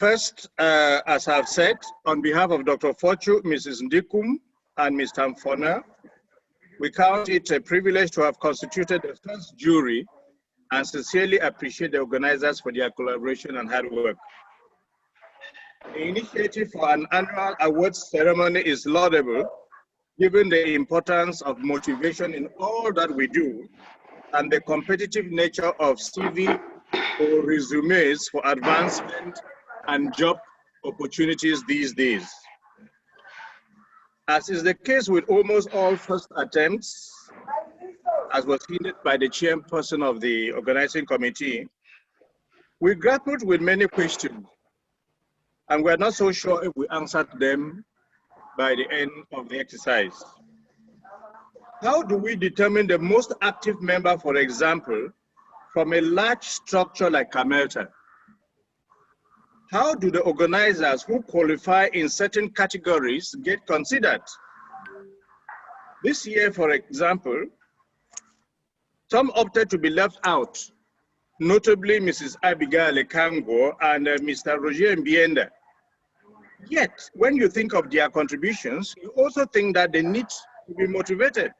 First, as I've said, on behalf of Dr. Fortu, Mrs. Ndikum, and Mr. Mfona, we count it a privilege to have constituted the first jury and sincerely appreciate the organizers for their collaboration and hard work. The initiative for an annual awards ceremony is laudable, given the importance of motivation in all that we do and the competitive nature of CV or resumes for advancement and job opportunities these days. As is the case with almost all first attempts, as was hinted by the chairperson of the organizing committee, we grappled with many questions, and we're not so sure if we answered them by the end of the exercise. How do we determine the most active member, for example, from a large structure like CAMELTA? How do the organizers who qualify in certain categories get considered? This year, for example, some opted to be left out, notably Mrs. Abigail Lekango and Mr. Roger Mbienda. Yet, when you think of their contributions, you also think that they need to be motivated.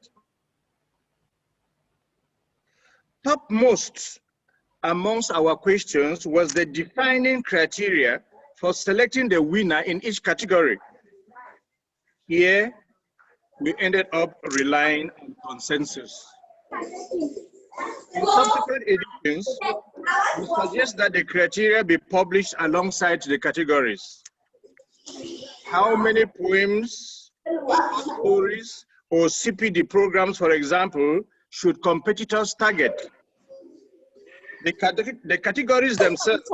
Topmost amongst our questions was the defining criteria for selecting the winner in each category. Here, we ended up relying on consensus. In subsequent editions, we suggest that the criteria be published alongside the categories. How many poems, stories, or CPD programs, for example, should competitors target? The categories themselves.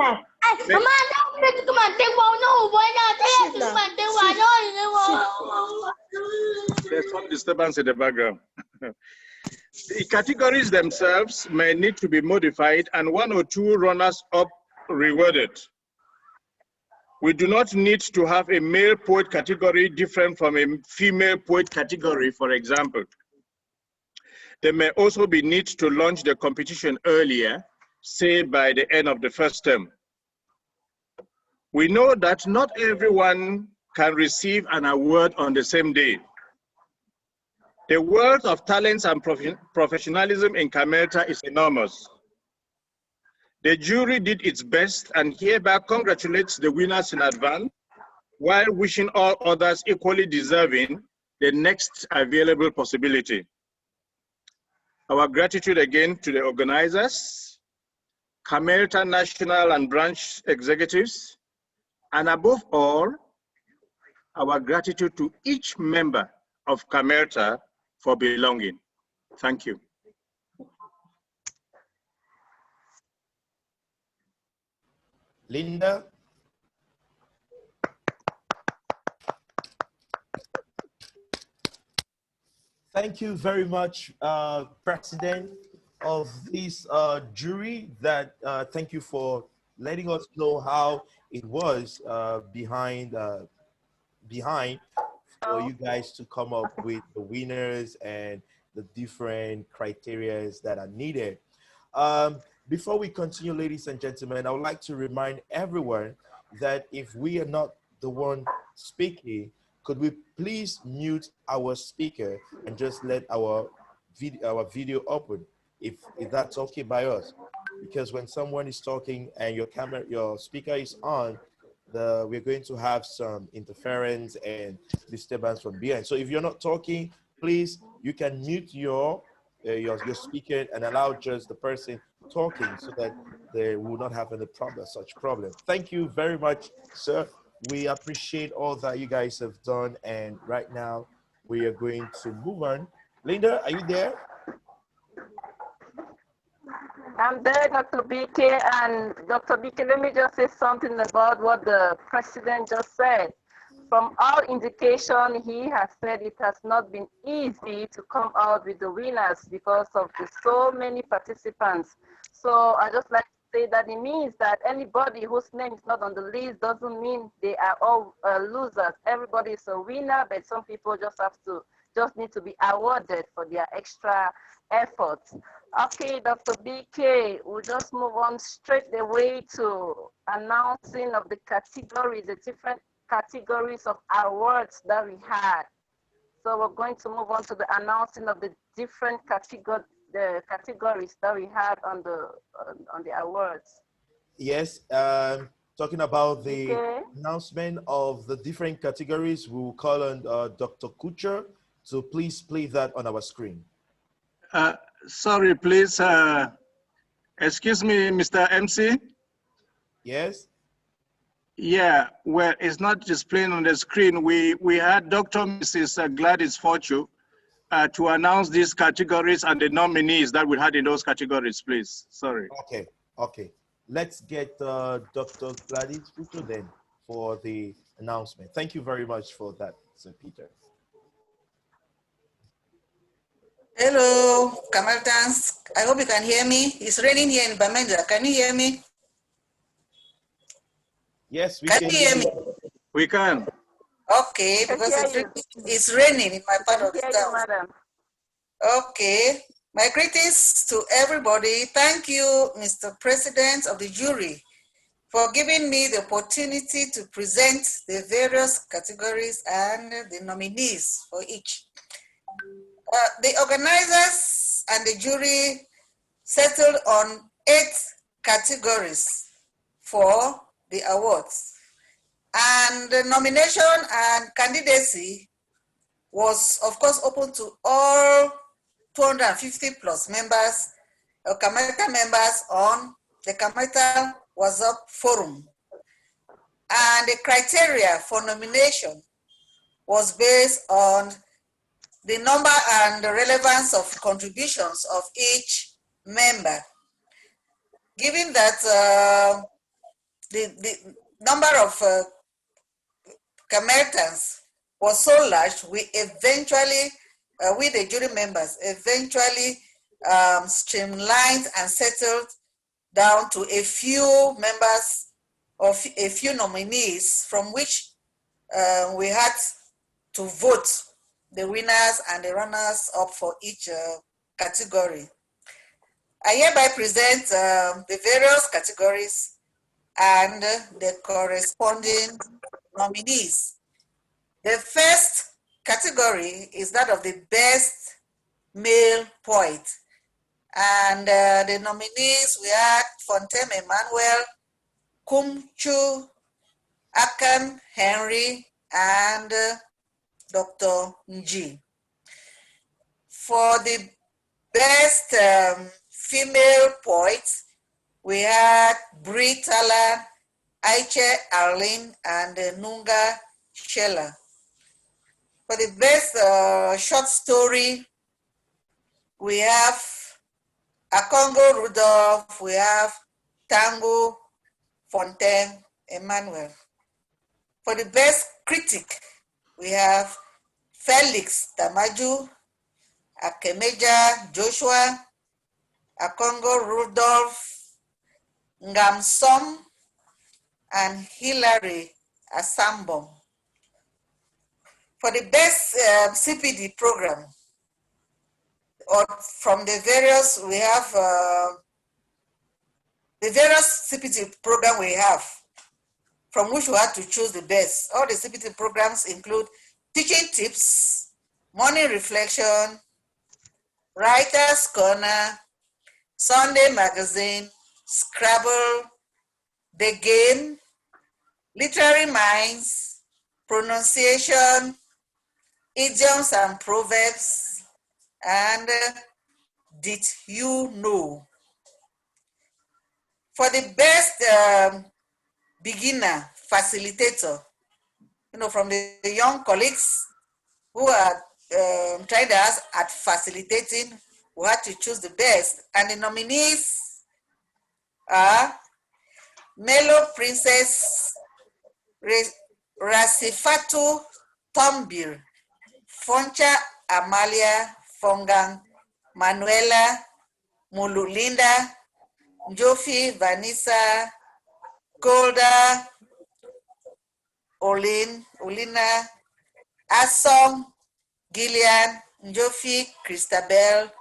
There's some disturbance in the background. The categories themselves may need to be modified and one or two runners-up rewarded. We do not need to have a male poet category different from a female poet category, for example. There may also be need to launch the competition earlier, say by the end of the first term. We know that not everyone can receive an award on the same day. The world of talents and professionalism in CAMELTA is enormous. The jury did its best and hereby congratulates the winners in advance, while wishing all others equally deserving the next available possibility. Our gratitude again to the organizers, CAMELTA national and branch executives, and above all, our gratitude to each member of CAMELTA for belonging. Thank you. Linda. Thank you very much, President of this jury. Thank you for letting us know how it was behind for you guys to come up with the winners and the different criteria that are needed. Before we continue, ladies and gentlemen, I would like to remind everyone that if we are not the one speaking, could we please mute our speaker and just let our video open, if that's okay by us? Because when someone is talking and your speaker is on, we're going to have some interference and disturbance from behind. So if you're not talking, please, you can mute your speaker and allow just the person talking so that they will not have any such problem. Thank you very much, sir. We appreciate all that you guys have done, and right now we are going to move on. Linda, are you there? I'm there, Dr. BK, and Dr. BK, let me just say something about what the president just said. From all indication, he has said it has not been easy to come out with the winners because of the so many participants. So I just like to say that it means that anybody whose name is not on the list doesn't mean they are all losers. Everybody is a winner, but some people just need to be awarded for their extra efforts. Okay, Dr. BK, we'll just move on straight away to announcing of the categories, the different categories of awards that we had. So we're going to move on to the announcing of the different categories that we had on the awards. Yes, talking about the Okay. announcement of the different categories, we will call on Dr. Kucher. So please play that on our screen. Sorry, please. Excuse me, Mr. MC. Yes. Yeah, well, it's not displaying on the screen. We had Dr. Mrs. Gladys Fortune to announce these categories and the nominees that we had in those categories, please. Sorry. Okay. Okay. Let's get Dr. Gladys Futo then for the announcement. Thank you very much for that, Sir Peter. Hello, Cameltans. I hope you can hear me. It's raining here in Bamenda. Can you hear me? Yes, we Can can you hear me? We can. Okay, Can because hear it's raining in my part of the Can hear you, town. madam. Okay. My greetings to everybody. Thank you, Mr. President of the jury, for giving me the opportunity to present the various categories and the nominees for each. The organizers and the jury settled on 8 categories for the awards. And the nomination and candidacy was, of course, open to all 250 plus members, CAMELTA members on the CAMELTA WhatsApp forum. And the criteria for nomination was based on the number and the relevance of contributions of each member. Given that the number of CAMELTANs was so large, we eventually, we the jury members, eventually streamlined and settled down to a few members of a few nominees from which we had to vote the winners and the runners up for each category. I hereby present the various categories and the corresponding nominees. The first category is that of the best male poet. And the nominees, we had Fontem Emmanuel, Kumchu, Akan Henry, and Dr. Nji. For the best female poet, we had Bri Tala, Aiche Arlene, and Nunga Shela. For the best short story, we have Akongo Rudolph, we have Tango Fontaine Emmanuel. For the best critic, we have Felix Tamaju, Akemeja Joshua, Akongo Rudolph, Ngamsom, and Hilary Asambo. For the best CPD program, or from the various, we have the various CPD program we have, from which we have to choose the best. All the CPD programs include teaching tips, morning reflection, writer's corner, Sunday magazine, Scrabble, the game, literary minds, pronunciation, idioms and proverbs, and did you know? For the best beginner facilitator, from the young colleagues who are trying us at facilitating, we had to choose the best. And the nominees are Melo Princess Rasifatu Tombir, Foncha Amalia Fongang, Manuela Mululinda, Jofi Vanessa, Golda Olina, Asong Gillian, Jofi Christabel,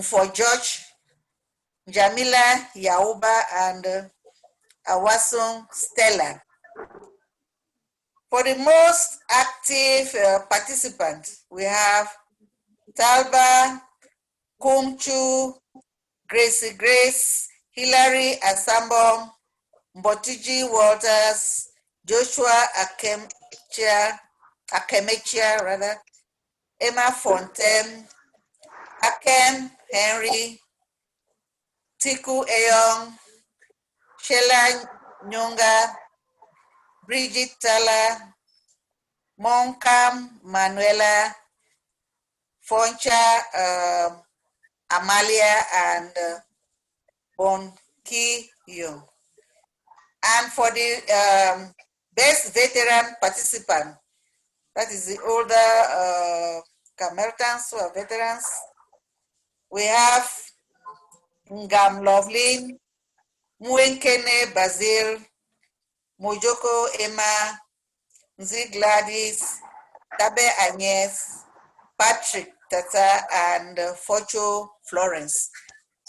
for George Jamila Yauba, and Awasung Stella. For the most active participants, we have Talba, Kumchu, Gracie Grace, Hilary Asambom, Mbotiji Walters, Joshua Akemechia, Emma Fontaine, Akem Henry, Tiku Eyong, Sheila Nyonga, Bridget Tala, Monkam Manuela, Foncha Amalia, and Bon Ki Young. And for the best veteran participant, that is the older Camertans who are veterans, we have Ngam Lovelin, Mwenkene Basil, Mojoko Emma, Nzi Gladys, Tabe Agnes, Patrick Tata, and Focho Florence.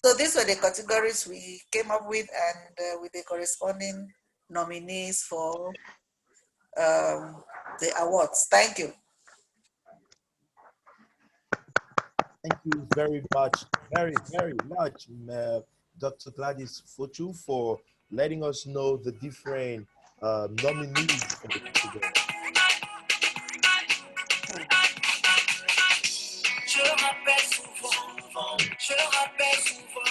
So these were the categories we came up with, and with the corresponding nominees for the awards. Thank you. Thank you very much, very much, Dr. Gladys Fochu, for letting us know the different nominees for the category.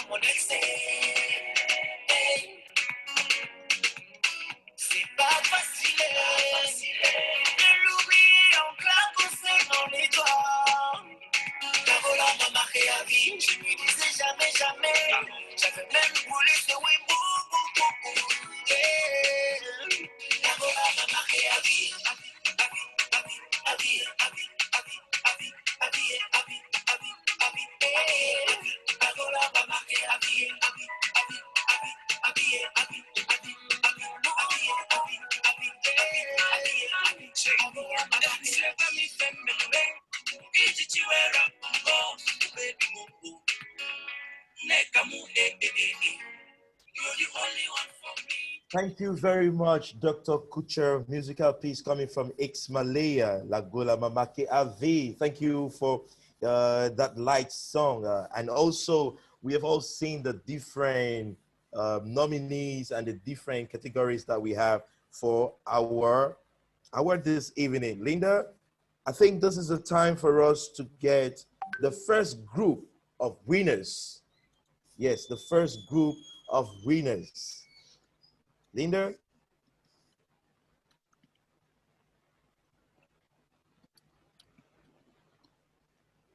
Mon excès. C'est pas facile de l'oublier en claquant ses dans les doigts. Carola m'a marqué à vie, je me disais jamais. J'avais même voulu ce wimbo. Carola m'a marqué à vie. Thank you very much, Dr. Kucher. Musical piece coming from X Malaya, Lagola Mamake Ave. Thank you for that light song. And also, we have all seen the different nominees and the different categories that we have for our this evening. Linda, I think this is the time for us to get the first group of winners. Yes, the first group of winners. Linda?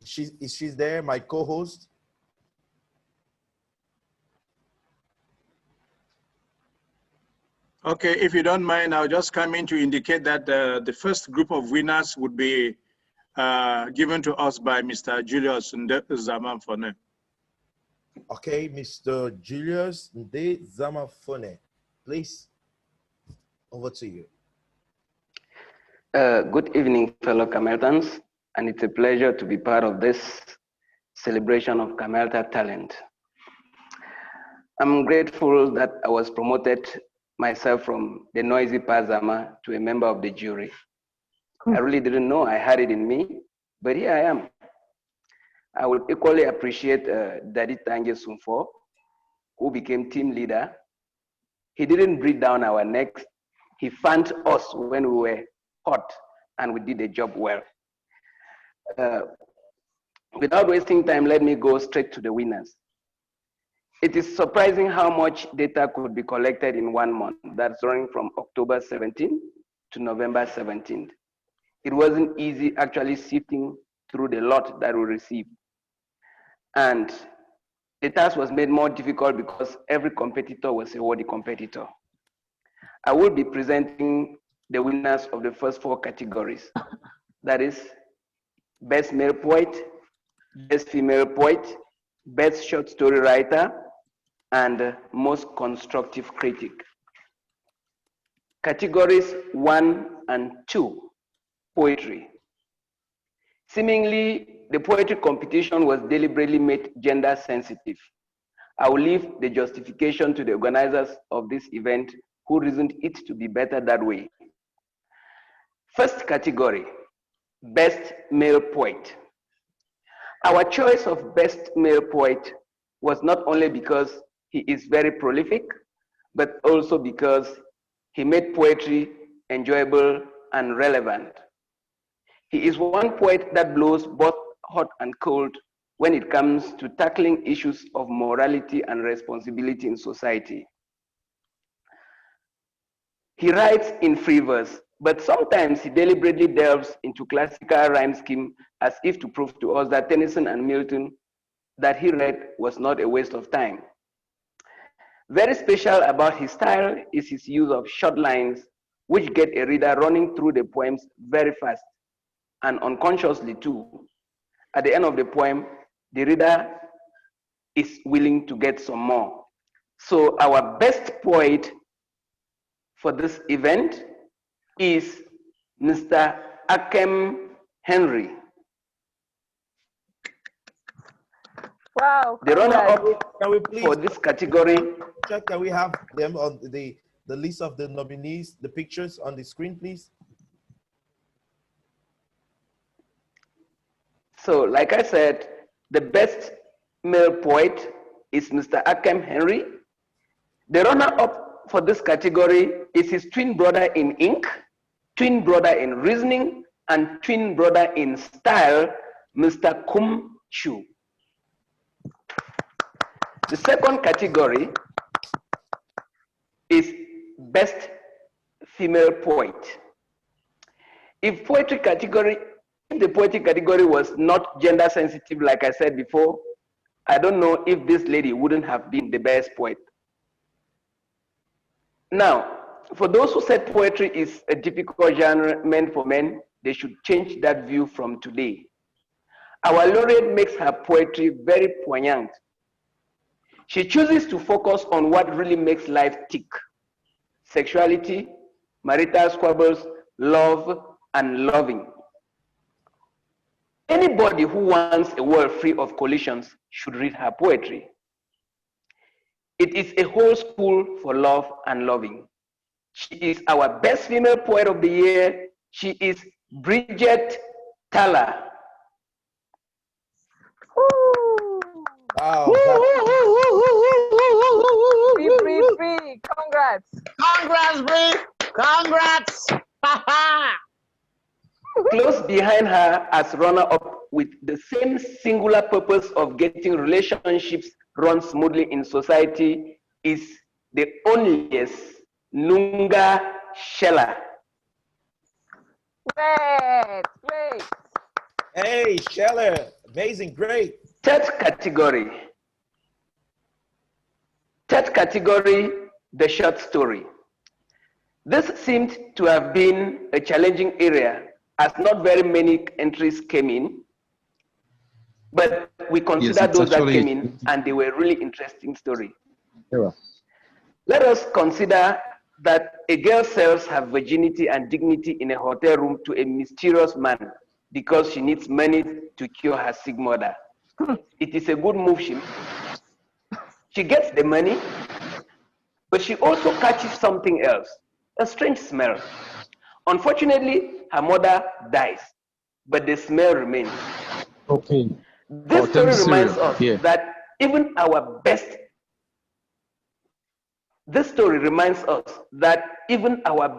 Is she there, my co-host? Okay, if you don't mind, I'll just come in to indicate that the first group of winners would be given to us by Mr. Julius Zamafone. Okay, Mr. Julius Zamafone, please, over to you. Good evening, fellow Cameltans, and it's a pleasure to be part of this celebration of Camelta talent. I'm grateful that I was promoted myself from the noisy Pazama to a member of the jury. I really didn't know I had it in me, but here I am. I would equally appreciate Daddy Tange Sumfo, who became team leader. He didn't breathe down our necks. He fanned us when we were hot, and we did the job well. Without wasting time, let me go straight to the winners. It is surprising how much data could be collected in 1 month. That's running from October 17th to November 17th. It wasn't easy actually sifting through the lot that we received. And the task was made more difficult because every competitor was a worthy competitor. I will be presenting the winners of the first 4 categories. That is Best Male Poet, Best Female Poet, Best Short Story Writer, and Most Constructive Critic. Categories 1 and 2, Poetry. Seemingly, the poetry competition was deliberately made gender sensitive I will leave the justification to the organizers of this event who reasoned it to be better that way. First category, Best Male Poet. Our choice of Best Male Poet was not only because he is very prolific, but also because he made poetry enjoyable and relevant. He is one poet that blows both hot and cold when it comes to tackling issues of morality and responsibility in society. He writes in free verse, but sometimes he deliberately delves into classical rhyme scheme as if to prove to us that Tennyson and Milton that he read was not a waste of time. Very special about his style is his use of short lines which get a reader running through the poems very fast and unconsciously too. At the end of the poem, the reader is willing to get some more. So our best poet for this event is Mr. Akem Henry. Wow. The runner-up Can we please, for this category. can we have them on the list of the nominees, the pictures on the screen, please? So, like I said, the best male poet is Mr. Akem Henry. The runner-up for this category is his twin brother in ink, twin brother in reasoning, and twin brother in style, Mr. Kum Chu. The second category is best female poet. If the poetry category was not gender sensitive, like I said before, I don't know if this lady wouldn't have been the best poet. Now, for those who said poetry is a difficult genre meant for men, they should change that view from today. Our laureate makes her poetry very poignant. She chooses to focus on what really makes life tick: sexuality, marital squabbles, love, and loving. Anybody who wants a world free of collisions should read her poetry. It is a whole school for love and loving. She is our best female poet of the year. She is Bridget Thaler. Wow. Free. Congrats. Congrats, Bree. Congrats. Close behind her as runner-up with the same singular purpose of getting relationships run smoothly in society is the onlyest Nunga Shella. Wait. Hey, Scheller, amazing, great. Third category, the short story. This seemed to have been a challenging area as not very many entries came in, but we considered those that came in and they were really interesting stories. Yeah. Let us consider that a girl sells her virginity and dignity in a hotel room to a mysterious man because she needs money to cure her sick mother. It is a good move. She gets the money, but she also catches something else, a strange smell. Unfortunately, her mother dies, but the smell remains. Okay. This story reminds us that even our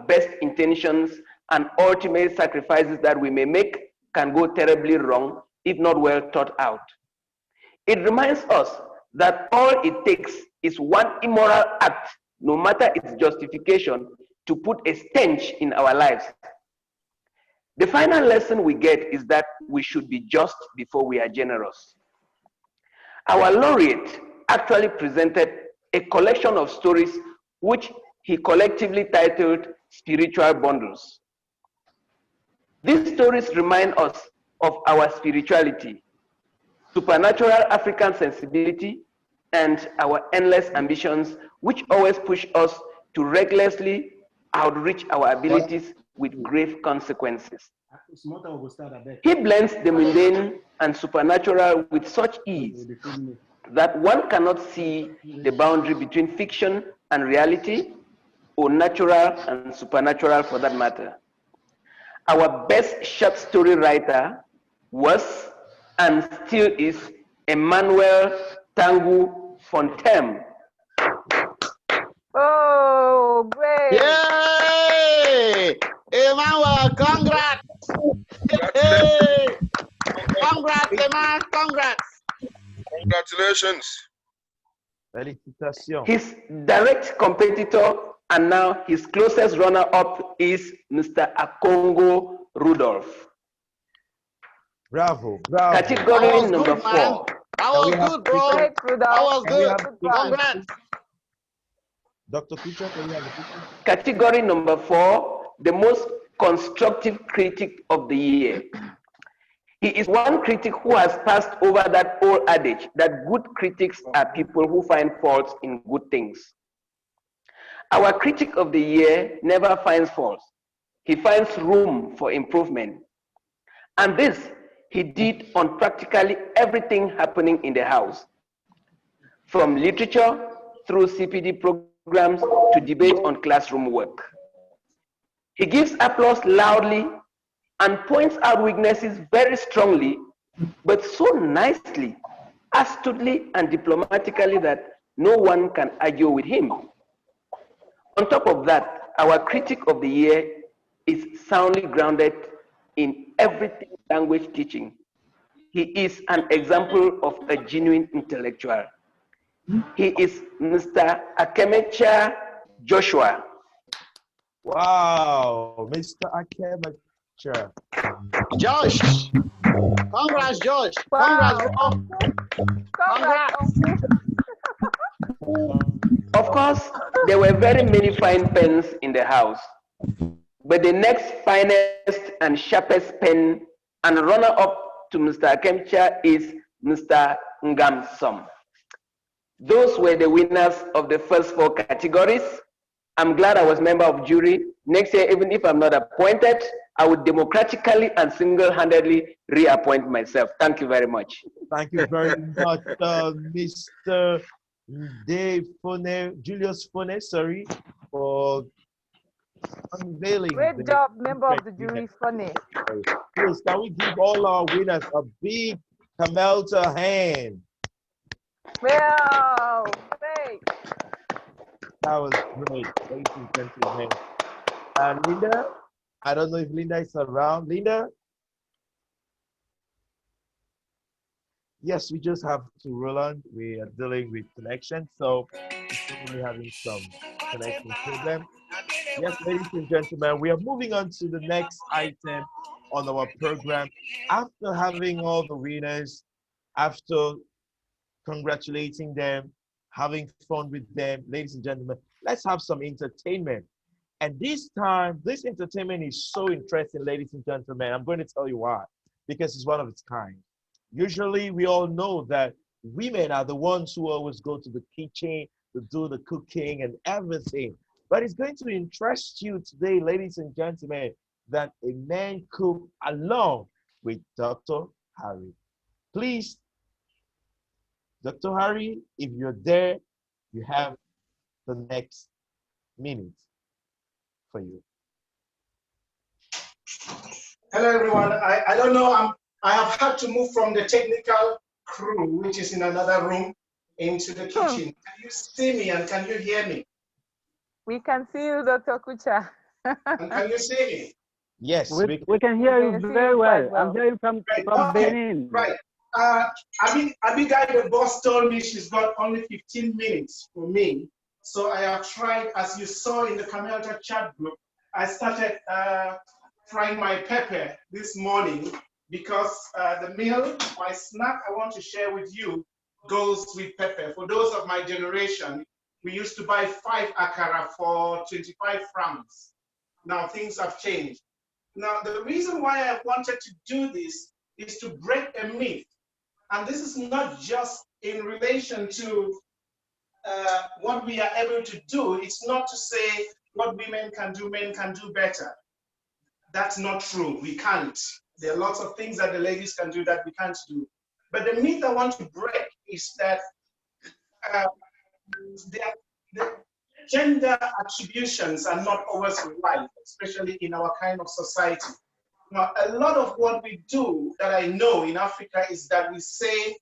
best intentions and ultimate sacrifices that we may make can go terribly wrong if not well thought out. It reminds us that all it takes is one immoral act, no matter its justification, to put a stench in our lives. The final lesson we get is that we should be just before we are generous. Our laureate actually presented a collection of stories which he collectively titled Spiritual Bundles. These stories remind us of our spirituality, supernatural African sensibility, and our endless ambitions, which always push us to recklessly outreach our abilities with grave consequences. He blends the mundane and supernatural with such ease that one cannot see the boundary between fiction and reality, or natural and supernatural for that matter. Our best short story writer was and still is Emmanuel Tangu Fontem. Oh, great. Yay! Emmanuel, congrats! Hey! Congrats, Emmanuel, congrats! Congratulations. Félicitations. His direct competitor and now his closest runner-up is Mr. Akongo Rudolph. Bravo, bravo. Category That was number good, man. 4. That Can we was have good, bro. Great, That Rudolph. was Can we good. have pictures, Congrats. please? Dr. Kucha, can we have the picture? Category number 4, the most constructive critic of the year. He is one critic who has passed over that old adage that good critics are people who find faults in good things. Our critic of the year never finds faults. He finds room for improvement. And this he did on practically everything happening in the house, from literature through CPD programs to debate on classroom work. He gives applause loudly and points out weaknesses very strongly, but so nicely, astutely, and diplomatically that no one can argue with him. On top of that, our critic of the year is soundly grounded in everything language teaching. He is an example of a genuine intellectual. He is Mr. Akemecha Joshua. Wow, Mr. Akemacha. Josh. Congrats, Josh. Wow. Congrats, bro. Congrats, Uncle. Of course, there were very many fine pens in the house, but the next finest and sharpest pen and runner-up to Mr. Akemcha is Mr. Ngamsom. Those were the winners of the first 4 categories. I'm glad I was member of jury. Next year, even if I'm not appointed, I would democratically and single-handedly reappoint myself. Thank you very much. Thank you very much, Mr. Julius Fone, sorry, for unveiling. Great job, member of the jury, Funny. Please, can we give all our winners a big CAMELTA hand? Wow, great. That was great, ladies and gentlemen. And Linda, I don't know if Linda is around. Linda? Yes, we just have to roll on. We are dealing with connection, so we're having some connection problem. Yes, ladies and gentlemen, we are moving on to the next item on our program. After having all the winners, after congratulating them, having fun with them, ladies and gentlemen, let's have some entertainment. And this time, this entertainment is so interesting, ladies and gentlemen. I'm going to tell you why. Because it's one of its kind. Usually, we all know that women are the ones who always go to the kitchen to do the cooking and everything. But it's going to interest you today, ladies and gentlemen, that a man cooked along with Dr. Harry. Please, Dr. Harry, if you're there, you have the next minute for you. Hello, everyone. I don't know. I have had to move from the technical crew, which is in another room, into the kitchen. Can you see me and can you hear me? We can see you, Dr. Kucha. And can you see me? Yes, we can hear you very well. I'm hearing from Benin. Right. Abigail, the boss, told me she's got only 15 minutes for me. So I have tried, as you saw in the CAMELTA chat group, I started frying my pepper this morning because the meal, my snack I want to share with you goes with pepper. For those of my generation, we used to buy 5 akara for 25 francs. Now things have changed. Now the reason why I wanted to do this is to break a myth. And this is not just in relation to what we are able to do. It's not to say what women can do, men can do better. That's not true. We can't. There are lots of things that the ladies can do that we can't do. But the myth I want to break is that the gender attributions are not always right, especially in our kind of society. Now, a lot of what we do that I know in Africa is that we say,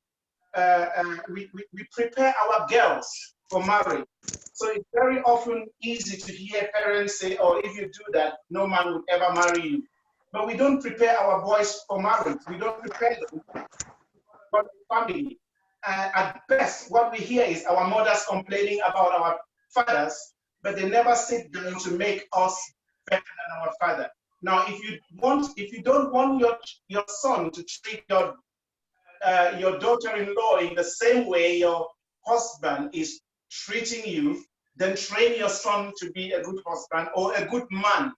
we prepare our girls for marriage. So it's very often easy to hear parents say, oh, if you do that, no man would ever marry you. But we don't prepare our boys for marriage. We don't prepare them for family. At best, what we hear is our mothers complaining about our fathers, but they never sit down to make us better than our father. Now, if you don't want your son to treat your daughter-in-law in the same way your husband is treating you, then train your son to be a good husband or a good man.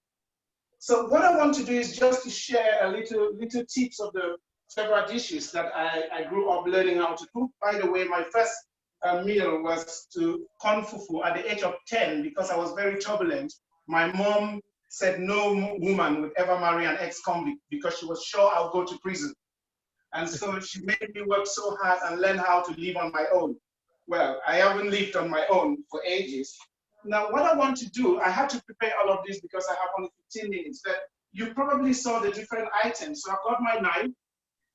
So what I want to do is just to share a little tips of the several dishes that I grew up learning how to cook. By the way, my first meal was to corn fufu at the age of 10 because I was very turbulent. My mom said no woman would ever marry an ex-convict because she was sure I'll go to prison. And so she made me work so hard and learn how to live on my own. Well, I haven't lived on my own for ages. Now, what I want to do, I had to prepare all of this because I have only 15 minutes. But you probably saw the different items. So I've got my knife.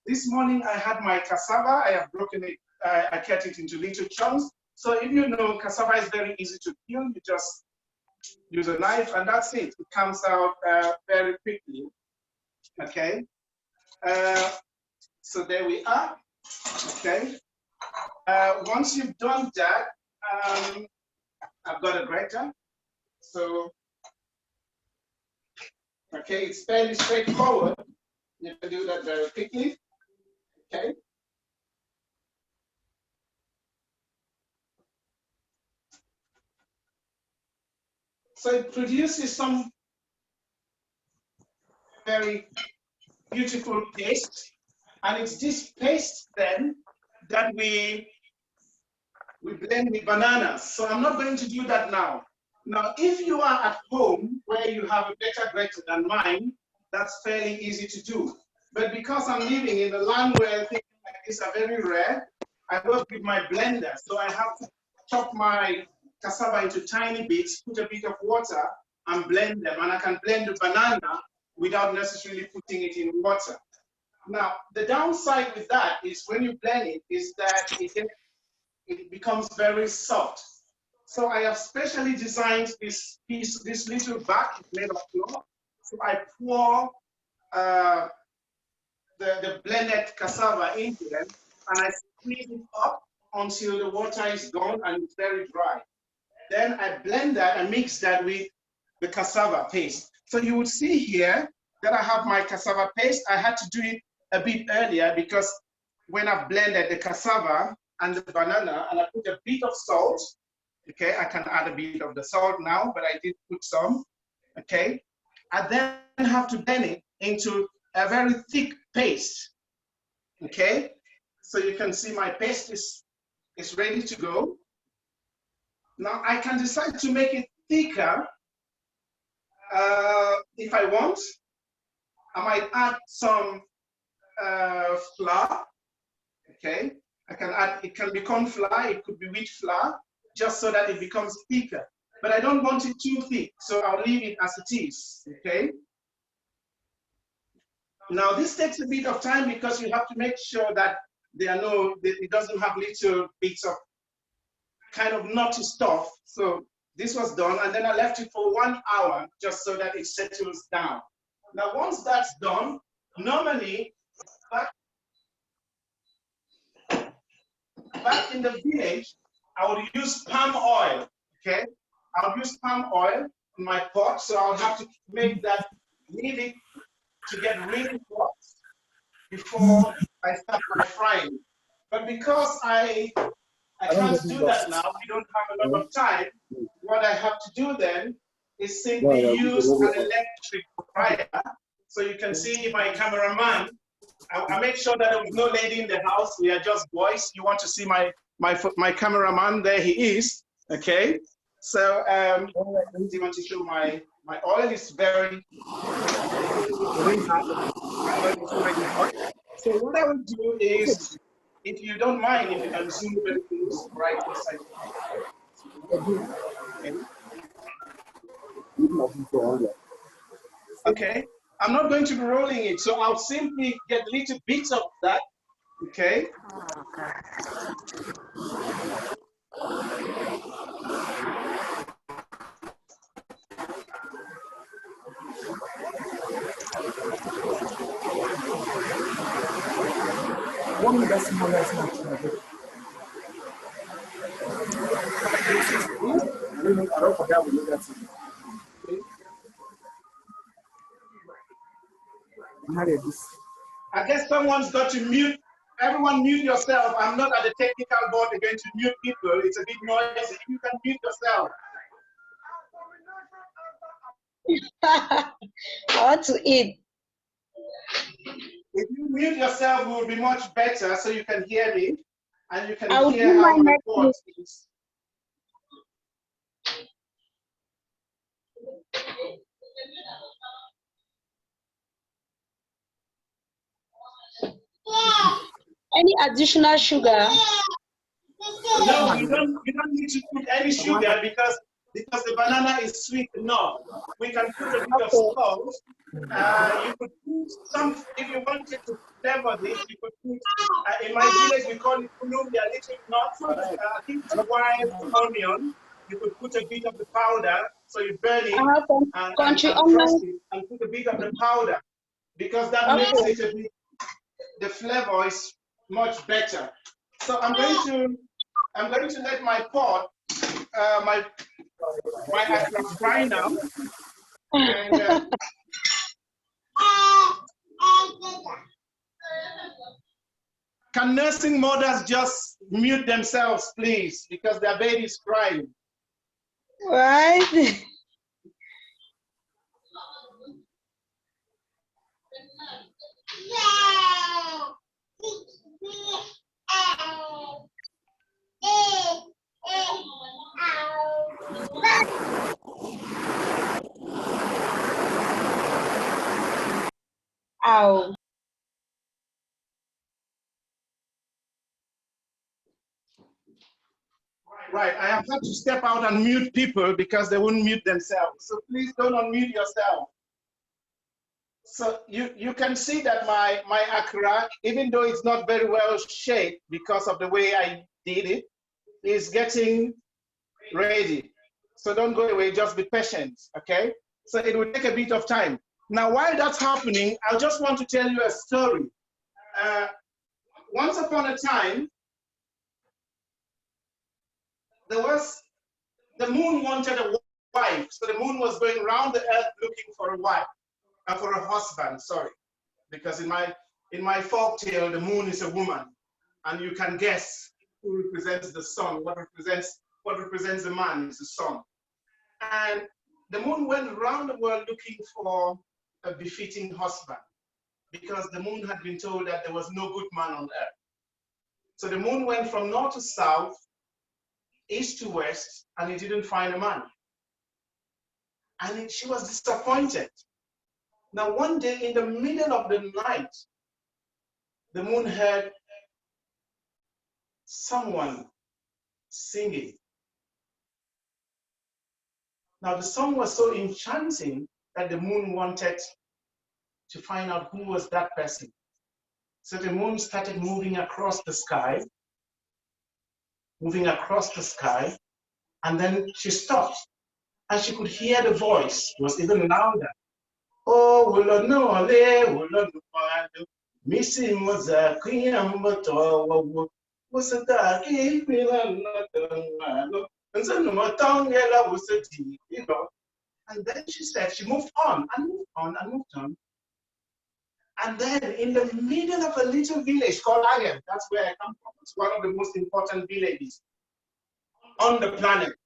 This morning I had my cassava. I have broken it. I cut it into little chunks. So if you know, cassava is very easy to peel. You just use a knife and that's it. It comes out very quickly. Okay. So there we are. Okay. Once you've done that, I've got a grater. So, okay, it's fairly straightforward. You can do that very quickly. Okay. So it produces some very beautiful paste. And it's this paste then that we blend with bananas. So I'm not going to do that now. Now, if you are at home where you have a better grater than mine, that's fairly easy to do. But because I'm living in a land where things like this are very rare, I work with my blender. So I have to chop my cassava into tiny bits, put a bit of water, and blend them. And I can blend the banana without necessarily putting it in water. Now, the downside with that is when you blend it, is that it becomes very soft. So I have specially designed this little bag made of flour. So I pour the blended cassava into them, and I squeeze it up until the water is gone and it's very dry. Then I blend that and mix that with the cassava paste. So you would see here that I have my cassava paste. I had to do it a bit earlier because when I blended the cassava and the banana and I put a bit of salt, okay, I can add a bit of the salt now, but I did put some, okay. I then have to blend it into a very thick paste, okay. So you can see my paste is ready to go. Now I can decide to make it thicker if I want. I might add some flour, okay. I can add, it can be corn flour, it could be wheat flour, just so that it becomes thicker. But I don't want it too thick, so I'll leave it as it is, okay? Now this takes a bit of time because you have to make sure that it doesn't have little bits of kind of nutty stuff. So this was done, and then I left it for 1 hour just so that it settles down. Now once that's done, normally, back in the village, I would use palm oil, okay? I would use palm oil in my pot, so I'll have to leave it to get really hot before I start my frying. But because I can't do that now, we don't have a lot of time, what I have to do then is simply use an electric fryer. So you can see my cameraman, I make sure that there was no lady in the house. We are just boys. You want to see my cameraman? There he is. Okay. So do you want to show my oil is very hot. So what I will do is if you don't mind, if you can zoom everything right inside. Okay, I'm not going to be rolling it, so I'll simply get little bits of that. Okay. I guess someone's got to mute. Everyone mute yourself. I'm not at the technical board again to mute people. It's a bit noisy. You can mute yourself. I want to eat. If you mute yourself, it will be much better so you can hear me and you can hear do how my the board is. Any additional sugar? No, you don't need to put any sugar because the banana is sweet enough. We can put a bit of salt. You could put some, if you wanted to flavor this, you could put, in my village we call it kulumbi, a little nut, I think it's wild onion. You could put a bit of the powder, so you burn it and crust it and put a bit of the powder because that makes it a bit, the flavor is much better. So I'm going to let my pot, my akra fry now. And, can nursing mothers just mute themselves, please, because their baby is crying? Right. Ow. Right, I have had to step out and mute people because they wouldn't mute themselves. So please don't unmute yourself. So you can see that my akra, even though it's not very well shaped because of the way I did it, is getting ready. So don't go away, just be patient, okay? So it will take a bit of time. Now, while that's happening, I just want to tell you a story. Once upon a time, the moon wanted a wife. So the moon was going around the earth looking for a wife, for a husband, sorry. Because in my folk tale, the moon is a woman. And you can guess who represents the sun, what represents the man is the sun. And the moon went around the world looking for a befitting husband because the moon had been told that there was no good man on earth. So the moon went from north to south, east to west, and it didn't find a man. And she was disappointed. Now, one day in the middle of the night, the moon heard someone singing. Now, the song was so enchanting that the moon wanted to find out who was that person. So the moon started moving across the sky, and then she stopped, and she could hear the voice was even louder. Oh, will no le, Missy Moza, Kiyambato, was a dark, and then she said, she moved on and moved on and moved on. And then in the middle of a little village called Agem, that's where I come from. It's one of the most important villages on the planet.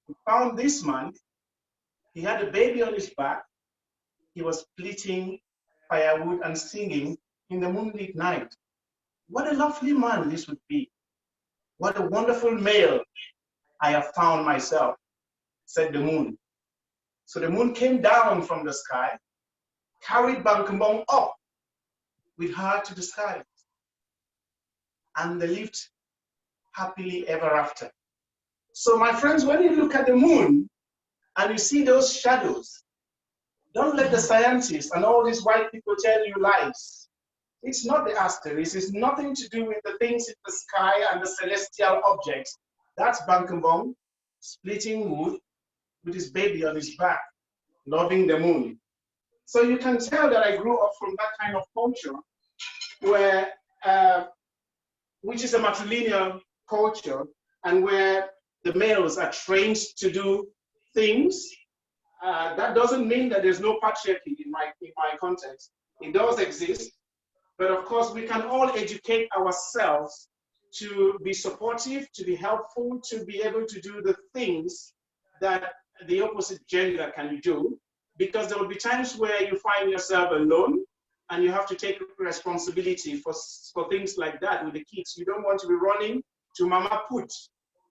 We found this man. He had a baby on his back. He was splitting firewood and singing in the moonlit night. What a lovely man this would be. What a wonderful male I have found myself, said the moon. So the moon came down from the sky, carried Bankambong up with her to the sky. and they lived happily ever after. So my friends, when you look at the moon and you see those shadows, don't let the scientists and all these white people tell you lies. It's not the asteroids. It's nothing to do with the things in the sky and the celestial objects. That's Bankambong splitting wood with his baby on his back, loving the moon. So you can tell that I grew up from that kind of culture where, which is a matrilineal culture, and where the males are trained to do things. That doesn't mean that there's no patriarchy in my context. It does exist, but of course we can all educate ourselves to be supportive, to be helpful, to be able to do the things that the opposite gender can do, because there will be times where you find yourself alone and you have to take responsibility for things like that with the kids. You don't want to be running to Mama Put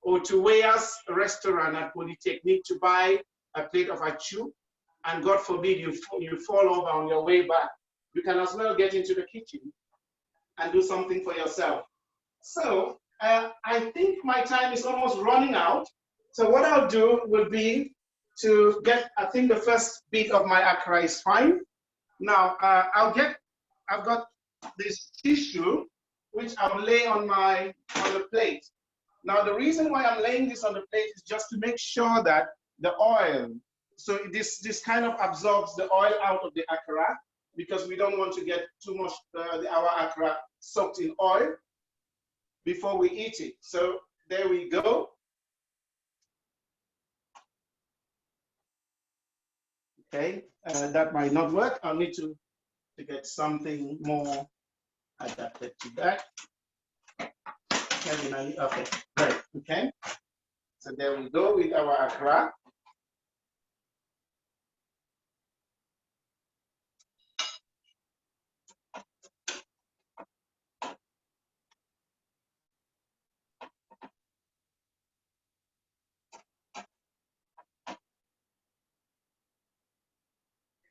or to Wea's restaurant at Polytechnic to buy a plate of achu, and God forbid you fall over on your way back. You can as well get into the kitchen and do something for yourself. So I think my time is almost running out. So what I'll do will be to get, I think the first bit of my akara is fine. Now I've got this tissue which I'll lay on the plate. Now the reason why I'm laying this on the plate is just to make sure that the oil, so this kind of absorbs the oil out of the akara, because we don't want to get too much our akara soaked in oil before we eat it. So there we go. Okay, that might not work. I'll need to get something more adapted to that. Okay, great. Okay, so there we go with our akara.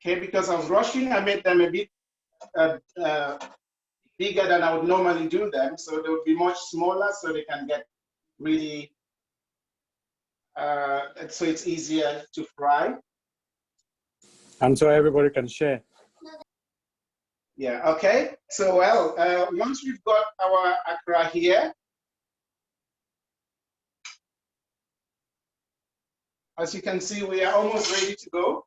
Okay, because I was rushing, I made them a bit bigger than I would normally do them, so they would be much smaller, so they can get really, so it's easier to fry. And so everybody can share. Yeah, okay. So, well, once we've got our akara here, as you can see, we are almost ready to go.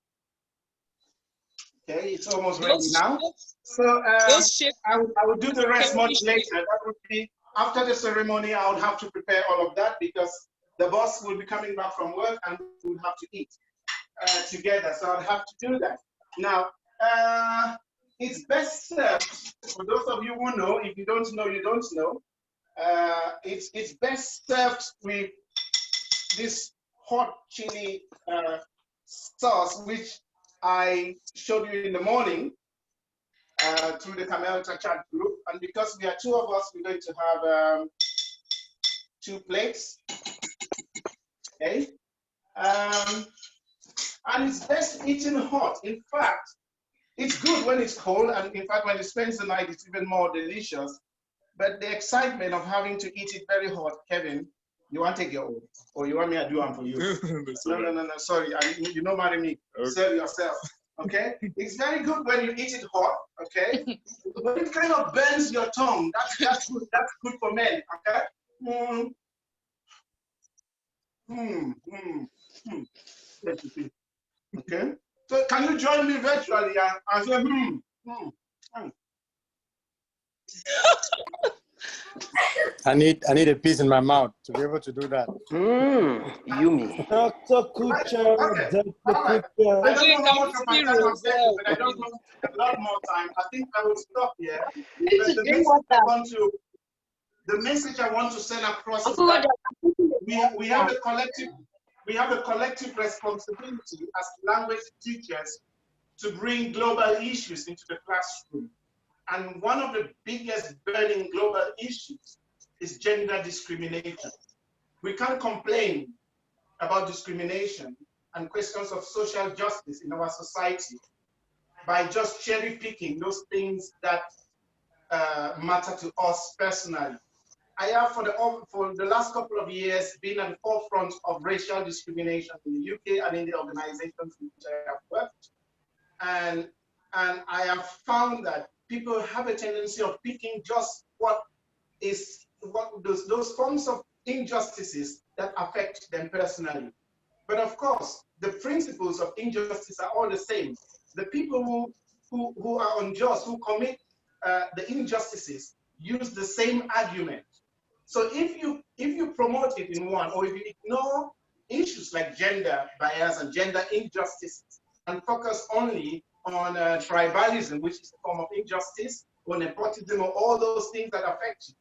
Okay, it's almost ready now. So I will do the rest much later. That would be after the ceremony. I would have to prepare all of that because the boss will be coming back from work and we'll have to eat together. So I'll have to do that. Now, it's best served, for those of you who know, if you don't know, you don't know. It's best served with this hot chili sauce, which I showed you in the morning through the CAMELTA chat group. And because we are two of us, we're going to have 2 plates. Okay. And it's best eaten hot. In fact, it's good when it's cold. And in fact, when it spends the night, it's even more delicious. But the excitement of having to eat it very hot, Kevin, you want to take your own, or you want me to do one for you? No, sorry, you know, marry me, okay. Serve yourself, okay? It's very good when you eat it hot, okay? But it kind of burns your tongue. That's good for men, okay? Okay? So can you join me virtually and say, I need a piece in my mouth to be able to do that. Yumi. Dr. Kucha, Dr. Kucha. I don't know how much of my time I've spent, but I don't want a lot more time. I think I will stop here. But the message I want to send across is that we have a collective responsibility as language teachers to bring global issues into the classroom. And one of the biggest burning global issues is gender discrimination. We can't complain about discrimination and questions of social justice in our society by just cherry picking those things that matter to us personally. I have for the last couple of years been at the forefront of racial discrimination in the UK and in the organizations in which I have worked. And I have found that people have a tendency of picking just those forms of injustices that affect them personally. But of course, the principles of injustice are all the same. The people who are unjust, who commit the injustices, use the same argument. So if you promote it in one, or if you ignore issues like gender bias and gender injustice and focus only on tribalism, which is a form of injustice, or nepotism, or all those things that affect you,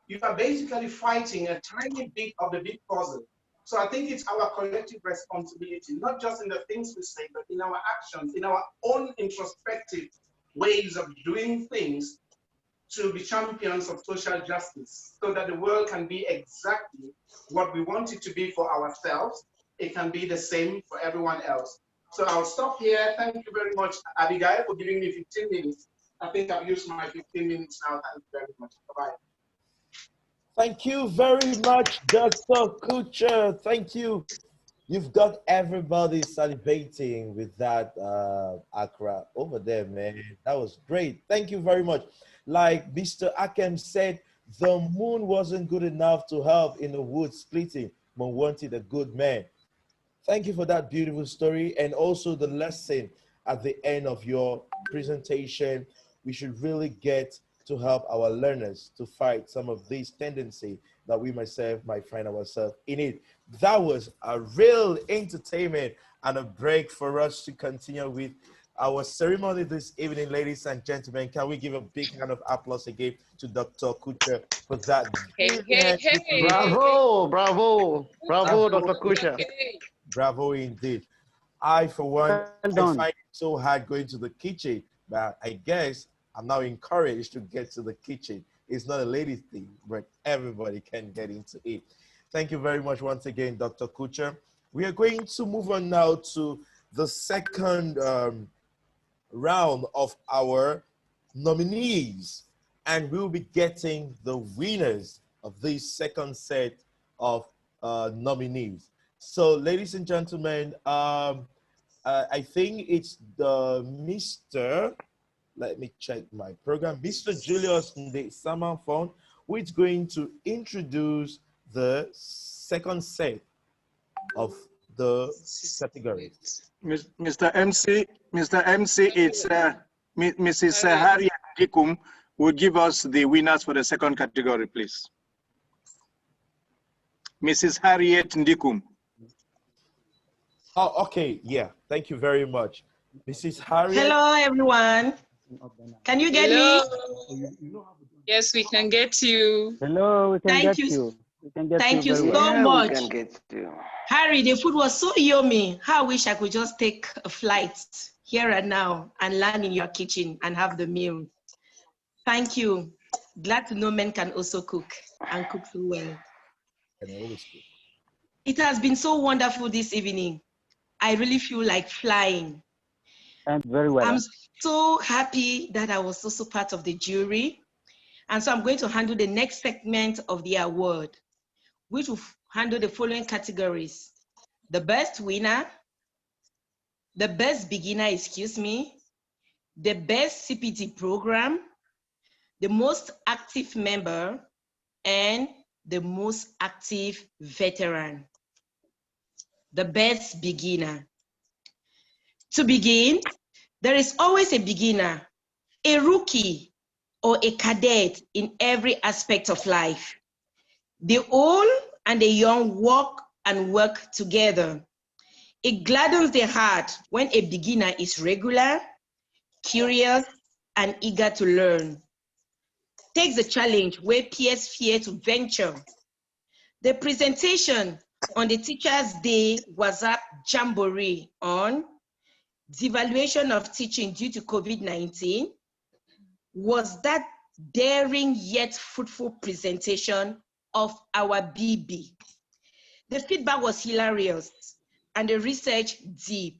you are basically fighting a tiny bit of the big puzzle. So I think it's our collective responsibility, not just in the things we say, but in our actions, in our own introspective ways of doing things, to be champions of social justice, so that the world can be exactly what we want it to be for ourselves. It can be the same for everyone else. So I'll stop here. Thank you very much, Abigail, for giving me 15 minutes. I think I've used my 15 minutes now. Thank you very much. Bye-bye. Thank you very much, Dr. Kucher. Thank you. You've got everybody salivating with that Accra over there, man. That was great. Thank you very much. Like Mr. Akem said, the moon wasn't good enough to help in the wood splitting, but wanted a good man. Thank you for that beautiful story, and also the lesson at the end of your presentation. We should really get to help our learners to fight some of these tendencies that we myself might find ourselves in it. That was a real entertainment and a break for us to continue with our ceremony this evening, ladies and gentlemen. Can we give a big hand of applause again to Dr. Kucher for that? Hey. Bravo, bravo, bravo, Dr. Kucher. Bravo indeed. I, for one, I find it so hard going to the kitchen, but I guess I'm now encouraged to get to the kitchen. It's not a lady thing, but everybody can get into it. Thank you very much once again, Dr. Kucher. We are going to move on now to the second round of our nominees, and we'll be getting the winners of this second set of nominees. So, ladies and gentlemen, I think it's the Mr. Let me check my program. Mr. Julius Nde Samanfon, who is going to introduce the second set of the categories. Mr. MC, it's Mrs. Harriet Ndikum will give us the winners for the second category, please. Mrs. Harriet Ndikum. Oh, okay. Yeah. Thank you very much. Mrs. Harriet. Hello, everyone. Can you get me? Yes, we can get you. Hello, we can get you. Thank you so much. We can get you. Harry, the food was so yummy. How I wish I could just take a flight here and now and land in your kitchen and have the meal. Thank you. Glad to know men can also cook and cook so well. It has been so wonderful this evening. I really feel like flying. And very well. I'm so happy that I was also part of the jury. And so I'm going to handle the next segment of the award, which will handle the following categories: the best winner, the best beginner, the best CPT program, the most active member, and the most active veteran. The best beginner. To begin, there is always a beginner, a rookie, or a cadet in every aspect of life. The old and the young walk and work together. It gladdens the heart when a beginner is regular, curious, and eager to learn. Takes the challenge where peers fear to venture. The presentation on the Teachers' Day WhatsApp Jamboree on devaluation of teaching due to COVID-19 was that daring yet fruitful presentation of our BB. The feedback was hilarious and the research deep.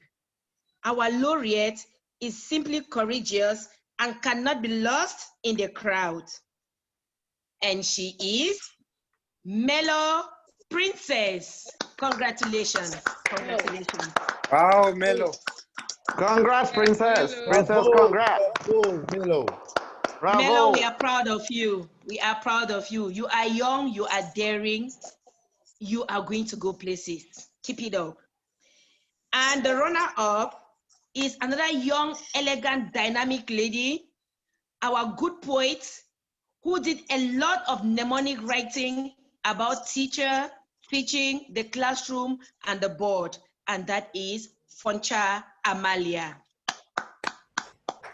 Our laureate is simply courageous and cannot be lost in the crowd. And she is Melo Princess. Congratulations. Congratulations. Wow, Melo. Congrats, Princess. Princess, Bravo, congrats. bravo, Melo. Bravo. Melo, we are proud of you. We are proud of you. You are young, you are daring. You are going to go places. Keep it up. And the runner-up is another young, elegant, dynamic lady, our good poet, who did a lot of mnemonic writing about teacher, teaching, the classroom, and the board. And that is Foncha Amalia.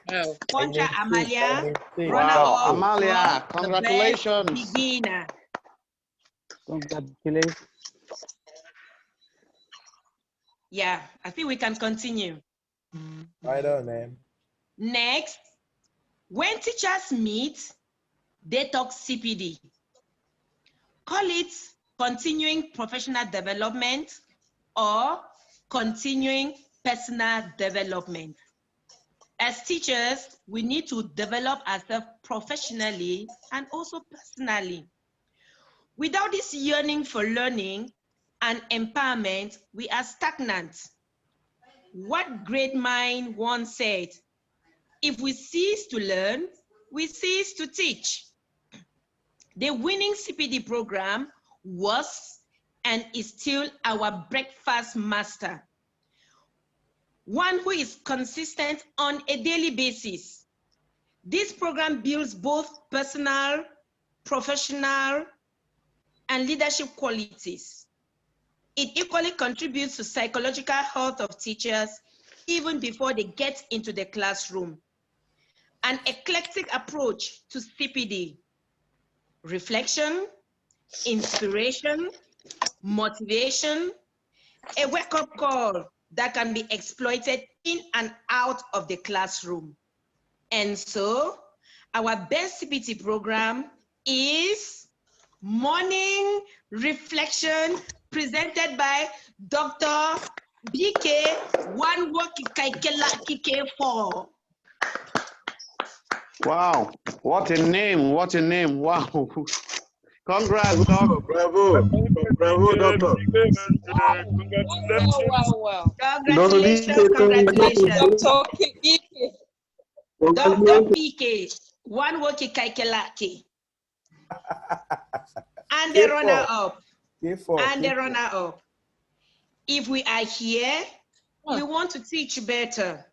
Wow. Foncha Amalia, Wow, runner-up Amalia, for the congratulations. best beginner. Congratulations. Yeah, I think we can continue. Right on, man. Next, when teachers meet, they talk CPD. Call it continuing professional development or continuing personal development. As teachers, we need to develop ourselves professionally and also personally. Without this yearning for learning and empowerment, we are stagnant. What great mind once said, if we cease to learn, we cease to teach. The winning CPD program was and is still our breakfast master. One who is consistent on a daily basis. This program builds both personal, professional, and leadership qualities. It equally contributes to psychological health of teachers even before they get into the classroom. An eclectic approach to CPD, reflection, inspiration, motivation, a wake-up call that can be exploited in and out of the classroom. And so, our best CPT program is Morning Reflection, presented by Dr. BK Wanwokikaikela-Kike4. Wow, what a name, what a name. Wow. Congrats, Doc. Bravo. Bravo, doctor. Wow. Congratulations, congratulations. Dr. PK Wanwokikaikela-Ki. And the runner-up. And the runner-up. If we are here, we want to teach better.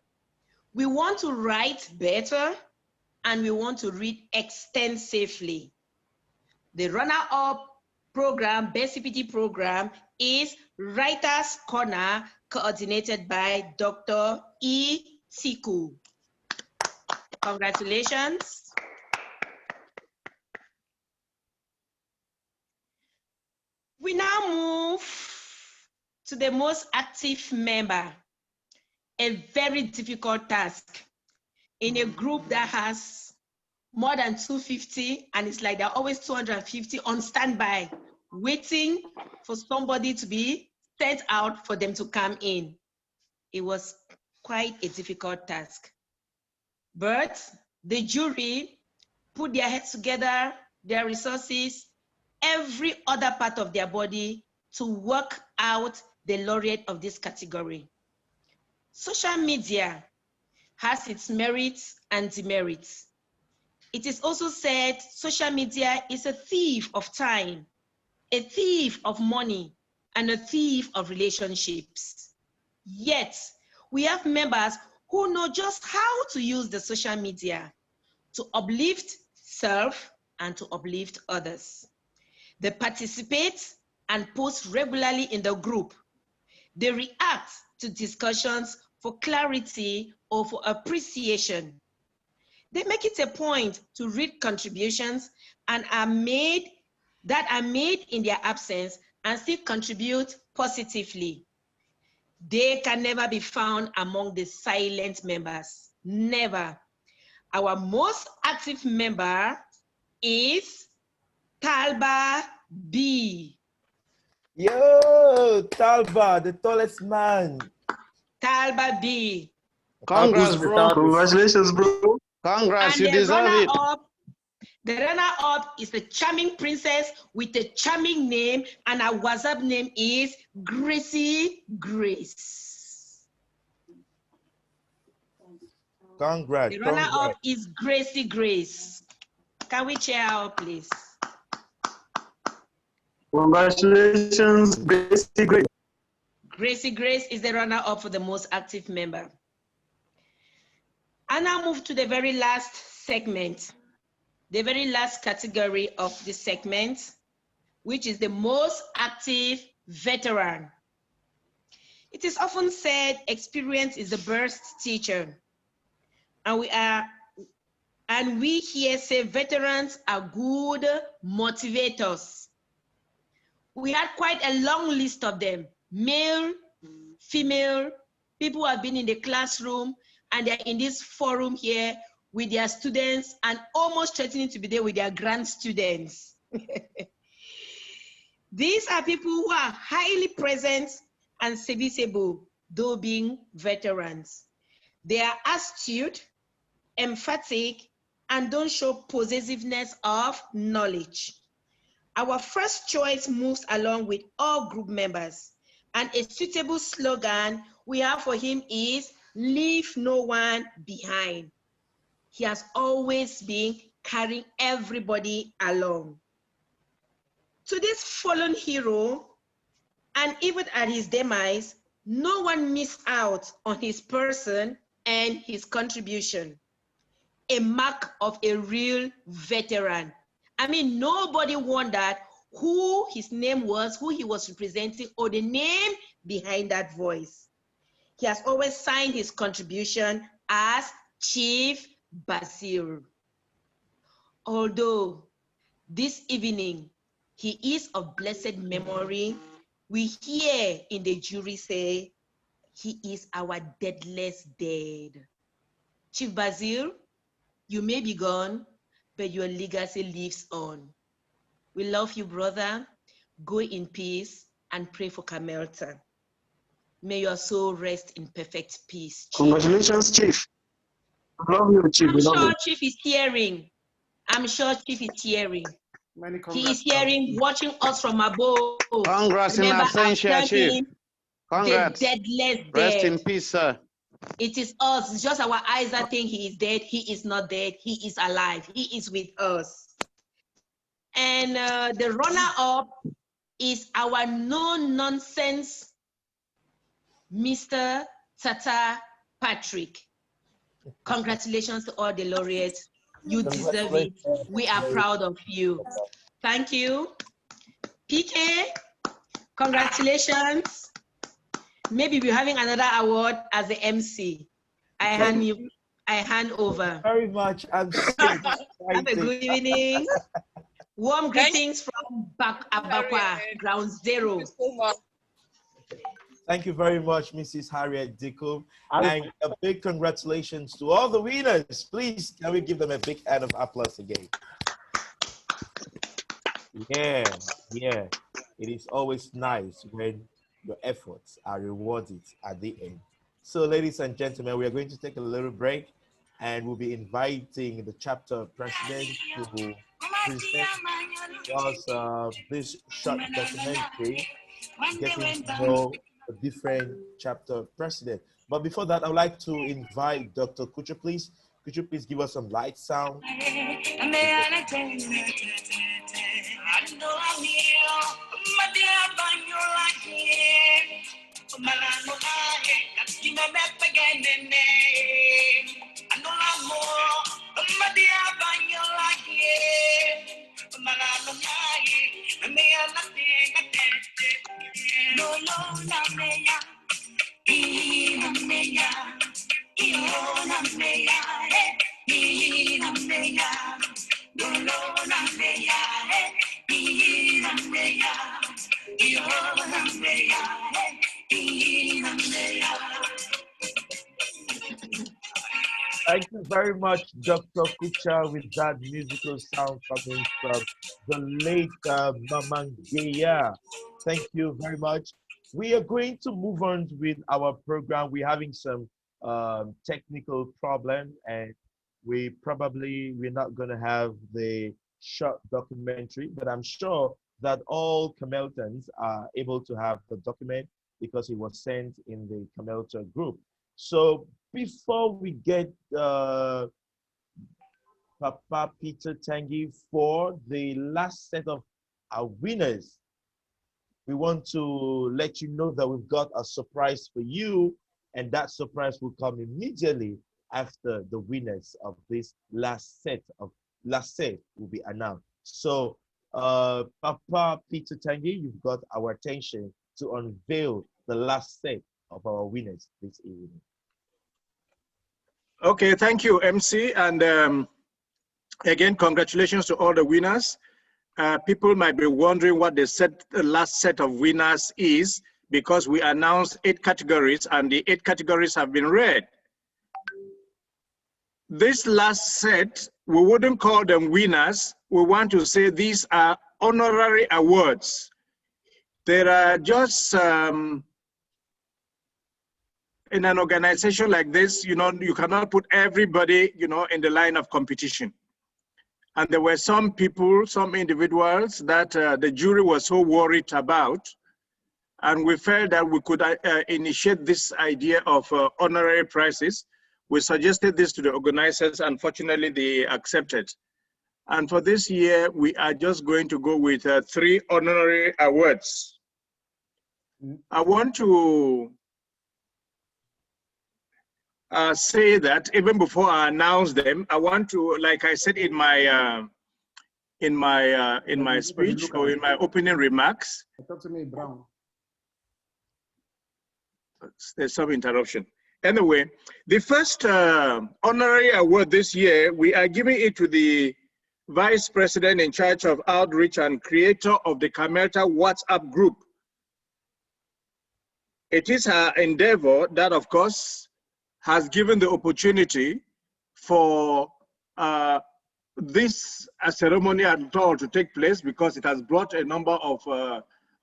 We want to write better, and we want to read extensively. The runner-up program, Best CPT program, is Writer's Corner, coordinated by Dr. E. Tiku. Congratulations. We now move to the most active member, a very difficult task in a group that has more than 250, and it's like there are always 250 on standby, waiting for somebody to be sent out for them to come in. It was quite a difficult task. But the jury put their heads together, their resources, every other part of their body to work out the laureate of this category. Social media has its merits and demerits. It is also said social media is a thief of time, a thief of money, and a thief of relationships. Yet, we have members who know just how to use the social media to uplift self and to uplift others. They participate and post regularly in the group. They react to discussions for clarity or for appreciation. They make it a point to read contributions and are made in their absence and still contribute positively. They can never be found among the silent members. Never. Our most active member is Talba B. Yo, Talba, the tallest man. Talba B. Congrats, bro. Congratulations, bro. Congrats, And you the deserve it. runner-up The runner-up is the charming princess with a charming name, and her WhatsApp name is Gracie Grace. Congrats. The runner-up is Gracie Grace. Can we cheer her up, please? Congratulations, Gracie Grace. Gracie Grace is the runner-up for the most active member. And now move to the very last segment, the very last category of this segment, which is the most active veteran. It is often said experience is the best teacher. And we here say veterans are good motivators. We had quite a long list of them, male, female, people who have been in the classroom, and they're in this forum here with their students and almost threatening to be there with their grand students. These are people who are highly present and serviceable, though being veterans. They are astute, emphatic, and don't show possessiveness of knowledge. Our first choice moves along with all group members, and a suitable slogan we have for him is leave no one behind. He has always been carrying everybody along. To this fallen hero, and even at his demise, no one missed out on his person and his contribution. A mark of a real veteran. I mean, nobody wondered who his name was, who he was representing, or the name behind that voice. He has always signed his contribution as Chief Basil. Although this evening he is of blessed memory, we hear in the jury say he is our deadless dead. Chief Basil, you may be gone, but your legacy lives on. We love you, brother. Go in peace and pray for CAMELTA. May your soul rest in perfect peace, Chief. Congratulations, Chief. I love you, Chief. I'm sure Chief is hearing. I'm sure Chief is hearing. He is hearing, watching us from above. Congrats in Remember, absentia, Chief. Congrats. The deadless dead. Rest in peace, sir. It is us. It's just our eyes that think he is dead. He is not dead. He is alive. He is with us. And the runner-up is our no-nonsense Mr. Tata Patrick. Congratulations to all the laureates. You deserve it. We are proud of you. Thank you. PK, congratulations. Maybe we're having another award as the MC. I hand over. Very much. I'm so Have a good evening. Warm greetings from Abakwa, Ground Zero. Thank you very much, Mrs. Harriet Dickum. And a big congratulations to all the winners. Please, can we give them a big hand of applause again? Yeah. It is always nice when your efforts are rewarded at the end. So, ladies and gentlemen, we are going to take a little break, and we'll be inviting the chapter president to present us this short documentary, getting to know a different chapter president. But before that, I would like to invite Dr. Kucha, please. Could you please give us some light sound? Thank you very much, Dr. Kucha, with that musical sound coming from the late Mamangea. Thank you very much. We are going to move on with our program. We're having some technical problem, and we're not going to have the short documentary, but I'm sure that all Cameltans are able to have the document because it was sent in the CAMELTA group. So before we get Papa Peter Tangi for the last set of our winners, we want to let you know that we've got a surprise for you, and that surprise will come immediately after the winners of this last set will be announced. So Papa Peter Tangi, you've got our attention to unveil the last set of our winners this evening. Okay, thank you, MC. And again, congratulations to all the winners. People might be wondering what the last set of winners is, because we announced 8 categories and the 8 categories have been read. This last set, we wouldn't call them winners. We want to say these are honorary awards. There are just, in an organization like this, you know, you cannot put everybody, you know, in the line of competition. And there were some people, some individuals that the jury was so worried about. And we felt that we could initiate this idea of honorary prizes. We suggested this to the organizers. Unfortunately, they accepted. And for this year, we are just going to go with 3 honorary awards. I want to say that even before I announce them, I want to, like I said in my speech or in my opening remarks. Talk to me, Brown. There's some interruption. Anyway, the first honorary award this year, we are giving it to the Vice President in charge of outreach and creator of the CAMELTA WhatsApp group. It is her endeavor that, of course, has given the opportunity for this ceremony at all to take place, because it has brought a number of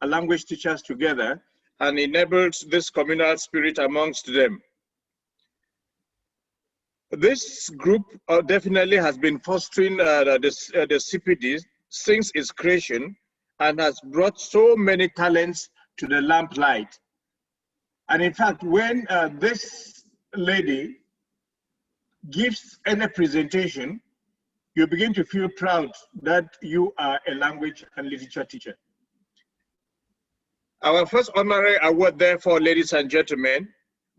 language teachers together and enabled this communal spirit amongst them. This group definitely has been fostering the CPD since its creation and has brought so many talents to the lamplight. And in fact, when this lady gives any presentation, you begin to feel proud that you are a language and literature teacher. Our first honorary award, therefore, ladies and gentlemen,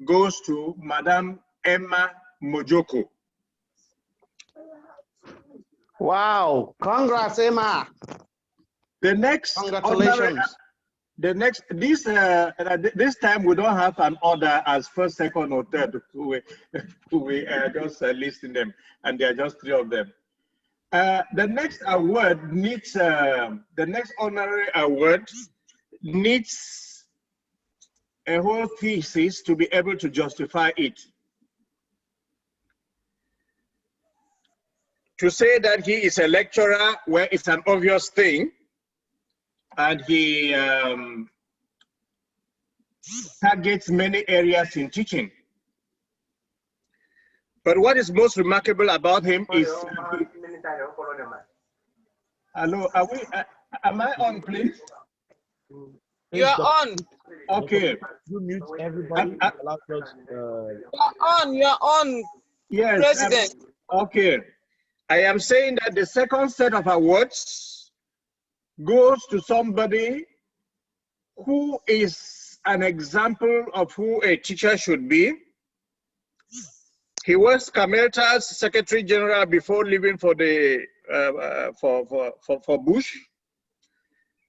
goes to Madame Emma Mojoko. Wow, congrats, Emma. The next, congratulations. This time we don't have an order as first, second, or third. We just listing them, and there are just 3 of them. The next award needs, the next honorary award needs a whole thesis to be able to justify it. To say that he is a lecturer, where it's an obvious thing, and he targets many areas in teaching. But what is most remarkable about him is, hello, am I on, please? You're on. Okay. You mute everybody. You're on. Yes. President. Okay. I am saying that the second set of awards goes to somebody who is an example of who a teacher should be. He was CAMELTA's Secretary General before leaving for the for Bush.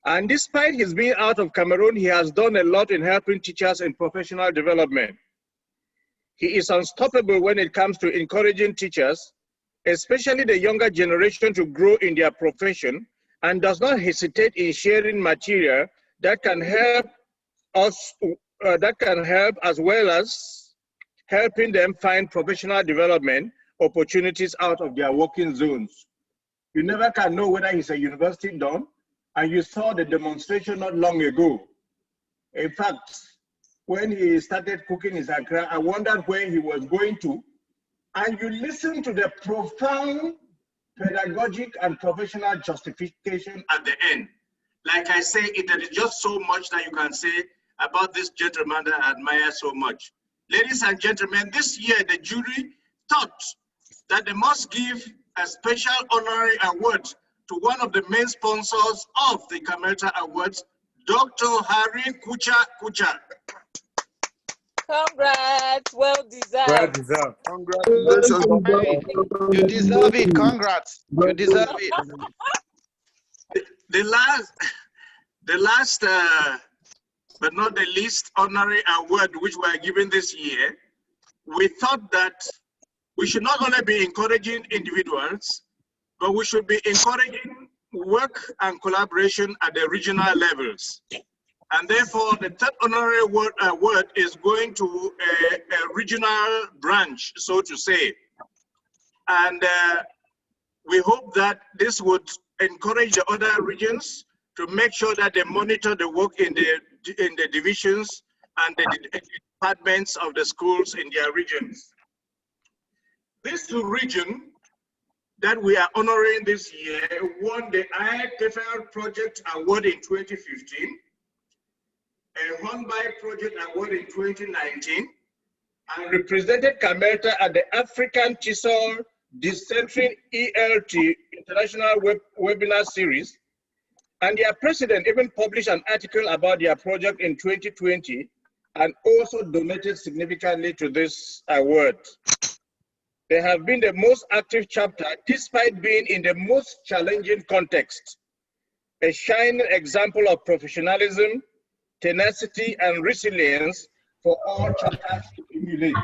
And despite his being out of Cameroon, he has done a lot in helping teachers in professional development. He is unstoppable when it comes to encouraging teachers, especially the younger generation, to grow in their profession, and does not hesitate in sharing material that can help us, as well as helping them find professional development opportunities out of their working zones. You never can know whether he's a university don, and you saw the demonstration not long ago. In fact, when he started cooking his Accra, I wondered where he was going to, and you listen to the profound pedagogic and professional justification at the end. Like I say, there is just so much that you can say about this gentleman that I admire so much. Ladies and gentlemen, this year the jury thought that they must give a special honorary award to one of the main sponsors of the CAMELTA Awards, Dr. Harry Kucha. Congrats, well deserved. Well deserved. Congratulations. Hey, you deserve it. Congrats. You deserve it. The last, but not the least honorary award which we are given this year, we thought that we should not only be encouraging individuals, but we should be encouraging work and collaboration at the regional levels. And therefore, the third honorary award is going to a regional branch, so to say. And we hope that this would encourage the other regions to make sure that they monitor the work in the divisions and the departments of the schools in their regions. This region that we are honoring this year won the ITFL Project Award in 2015, a Hornby Project Award in 2019, and represented CAMELTA at the African TESOL Decentering ELT International Webinar Series. And their president even published an article about their project in 2020 and also donated significantly to this award. They have been the most active chapter despite being in the most challenging context, a shining example of professionalism, tenacity, and resilience for all chapters to emulate.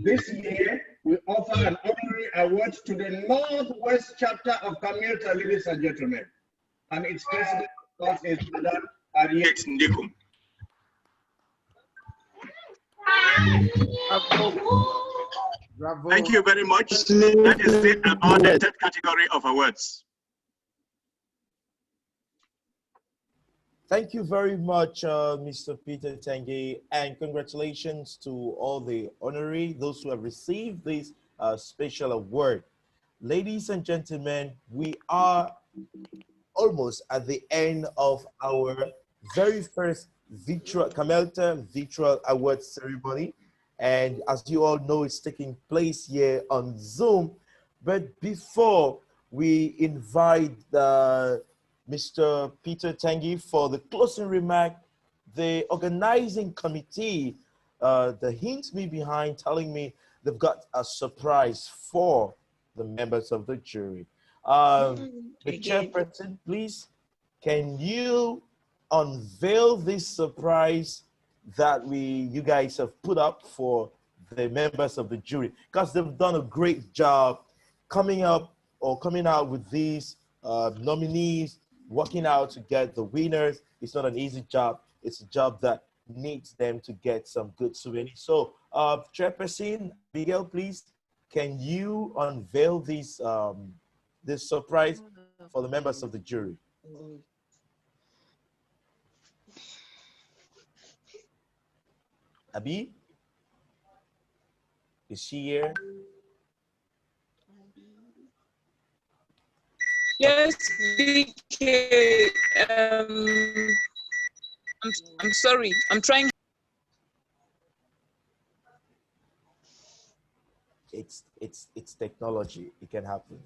This year, we offer an honorary award to the Northwest chapter of CAMELTA, ladies and gentlemen, and its president is Madam Harriet Ndikum. Bravo. Thank you very much. That is it about the third category of awards. Thank you very much, Mr. Peter Tanguy, and congratulations to all the honorary, those who have received this special award. Ladies and gentlemen, we are almost at the end of our very first CAMELTA Virtual Awards ceremony. And as you all know, it's taking place here on Zoom. But before we invite Mr. Peter Tanguy for the closing remark, the organizing committee, the hint me behind telling me they've got a surprise for the members of the jury. The chairperson, please, can you unveil this surprise that you guys have put up for the members of the jury? Because they've done a great job coming out with these nominees, working out to get the winners. It's not an easy job. It's a job that needs them to get some good souvenirs. So, Chairperson Miguel, please, can you unveil this surprise for the members of the jury? Abi? Is she here? Yes, BK. I'm sorry. I'm trying. It's technology. It can happen.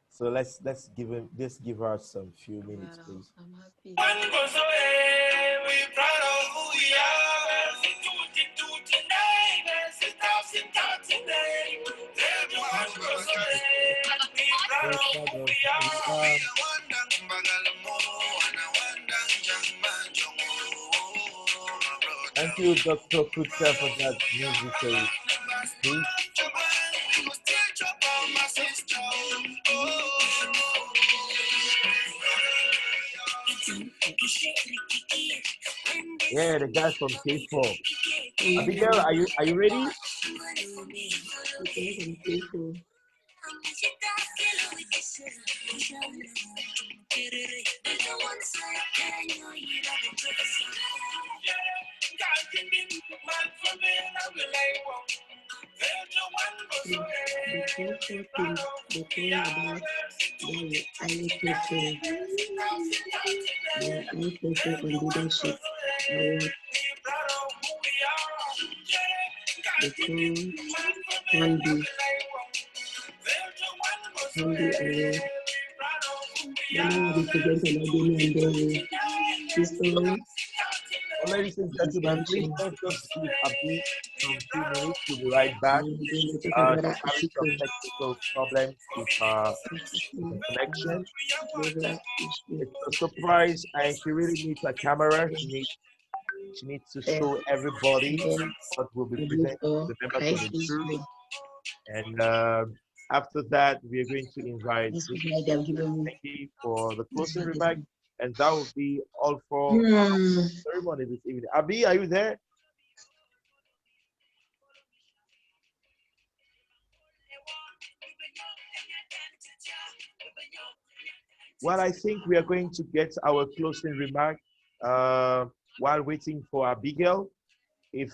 So let's give her some few minutes, please. I'm happy. We're proud of who we are. Thank you, Dr. Kucha, for that musical piece. Yeah, the guy from K4. Abigail, are you ready? Well, ladies and gentlemen, please let's just give Abdi some few minutes. We'll be right back. She's having some technical problems with the connection. It's a surprise, and she really needs a camera. She needs to show everybody what will be presented to the members of the jury. And after that, we are going to invite Nikki for the closing remark, and that will be all for the ceremony this evening. Abi, are you there? Well, I think we are going to get our closing remark while waiting for Abigail. If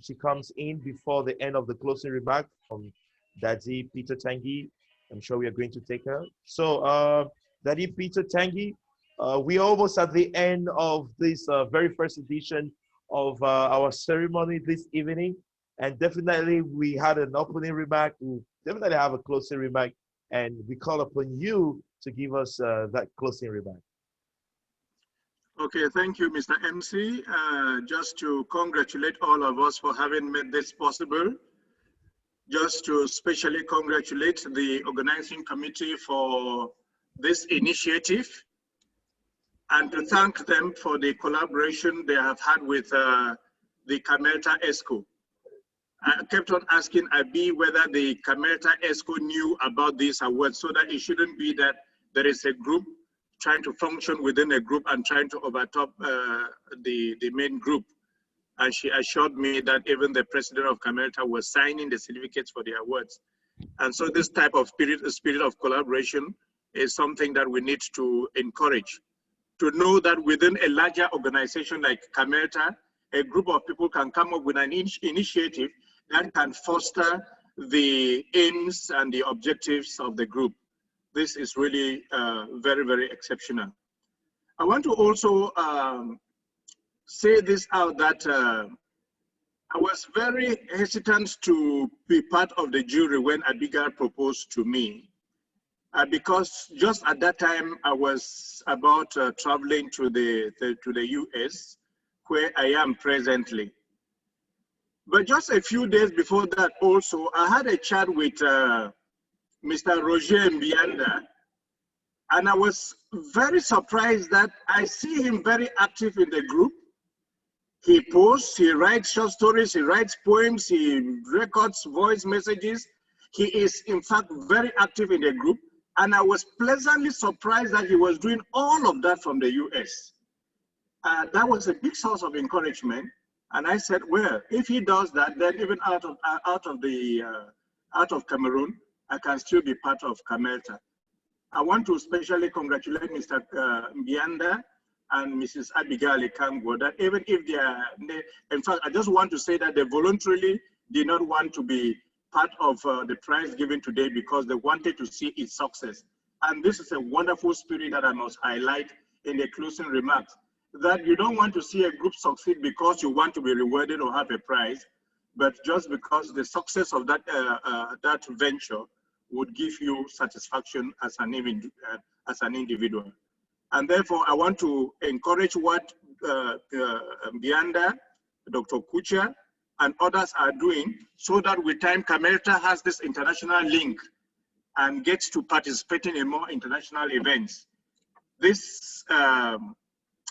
she comes in before the end of the closing remark from Daddy Peter Tangi, I'm sure we are going to take her. So, Daddy Peter Tangi, we're almost at the end of this very first edition of our ceremony this evening. And definitely we had an opening remark. We definitely have a closing remark. And we call upon you to give us that closing remark. Okay, thank you, Mr. MC. Just to congratulate all of us for having made this possible. Just to especially congratulate the organizing committee for this initiative and to thank them for the collaboration they have had with the CAMELTA ESCO. I kept on asking Abi whether the CAMELTA ESCO knew about this award, so that it shouldn't be that there is a group trying to function within a group and trying to overtop the main group. And she assured me that even the president of CAMELTA was signing the certificates for the awards. And so this type of spirit of collaboration is something that we need to encourage. To know that within a larger organization like CAMELTA, a group of people can come up with an initiative that can foster the aims and the objectives of the group. This is really very, very exceptional. I want to also say this out that I was very hesitant to be part of the jury when Abigail proposed to me, because just at that time I was about traveling to the US, where I am presently. But just a few days before that also, I had a chat with Mr. Roger Mbianda, and I was very surprised that I see him very active in the group. He posts, he writes short stories, he writes poems, he records voice messages. He is in fact very active in the group. And I was pleasantly surprised that he was doing all of that from the US. That was a big source of encouragement. And I said, well, if he does that, then even out of Cameroon, I can still be part of CAMELTA. I want to especially congratulate Mr. Mbianda and Mrs. Abigail Kangwo, that even if they are, in fact, I just want to say that they voluntarily did not want to be part of the prize given today because they wanted to see its success. And this is a wonderful spirit that I must highlight in the closing remarks, that you don't want to see a group succeed because you want to be rewarded or have a prize, but just because the success of that, that venture would give you satisfaction as an individual. And therefore, I want to encourage what Mbianda, Dr. Kucha, and others are doing, so that with time, CAMELTA has this international link and gets to participate in more international events. This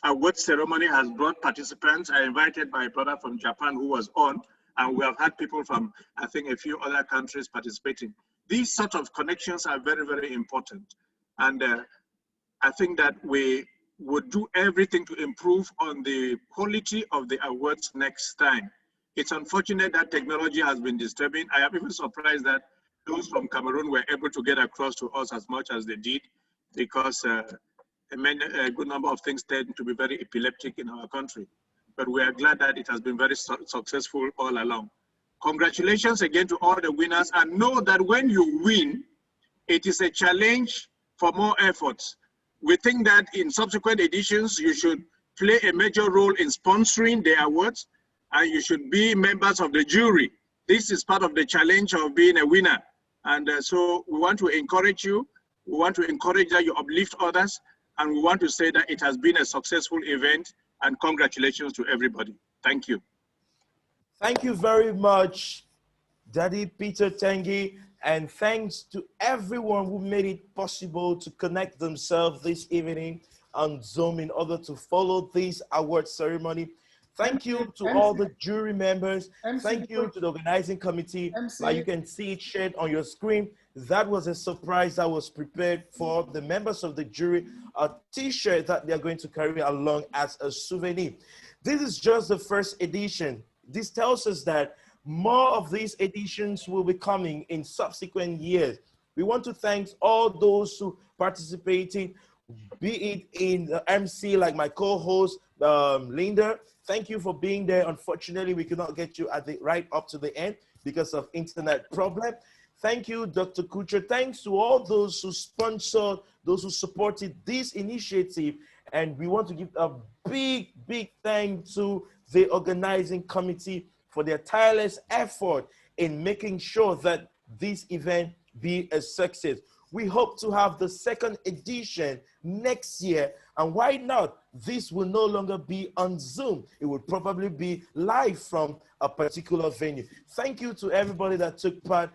award ceremony has brought participants. I invited my brother from Japan who was on, and we have had people from, I think, a few other countries participating. These sort of connections are very, very important. And I think that we would do everything to improve on the quality of the awards next time. It's unfortunate that technology has been disturbing. I am even surprised that those from Cameroon were able to get across to us as much as they did, because a good number of things tend to be very epileptic in our country. But we are glad that it has been very successful all along. Congratulations again to all the winners, and know that when you win, it is a challenge for more efforts. We think that in subsequent editions, you should play a major role in sponsoring the awards, and you should be members of the jury. This is part of the challenge of being a winner. And so we want to encourage you. We want to encourage that you uplift others, and we want to say that it has been a successful event, and congratulations to everybody. Thank you. Thank you very much, Daddy Peter Tengi, and thanks to everyone who made it possible to connect themselves this evening on Zoom in order to follow this award ceremony. Thank you to all the jury members. Thank you to the organizing committee. Like you can see it shared on your screen. That was a surprise that was prepared for the members of the jury, a t-shirt that they're going to carry along as a souvenir. This is just the first edition. This tells us that more of these editions will be coming in subsequent years. We want to thank all those who participated, be it in the MC, like my co-host, Linda. Thank you for being there. Unfortunately, we could not get you at right up to the end because of internet problem. Thank you, Dr. Kucher. Thanks to all those who sponsored, those who supported this initiative. And we want to give a big, big thank to the organizing committee for their tireless effort in making sure that this event be a success. We hope to have the second edition next year. And why not? This will no longer be on Zoom. It will probably be live from a particular venue. Thank you to everybody that took part.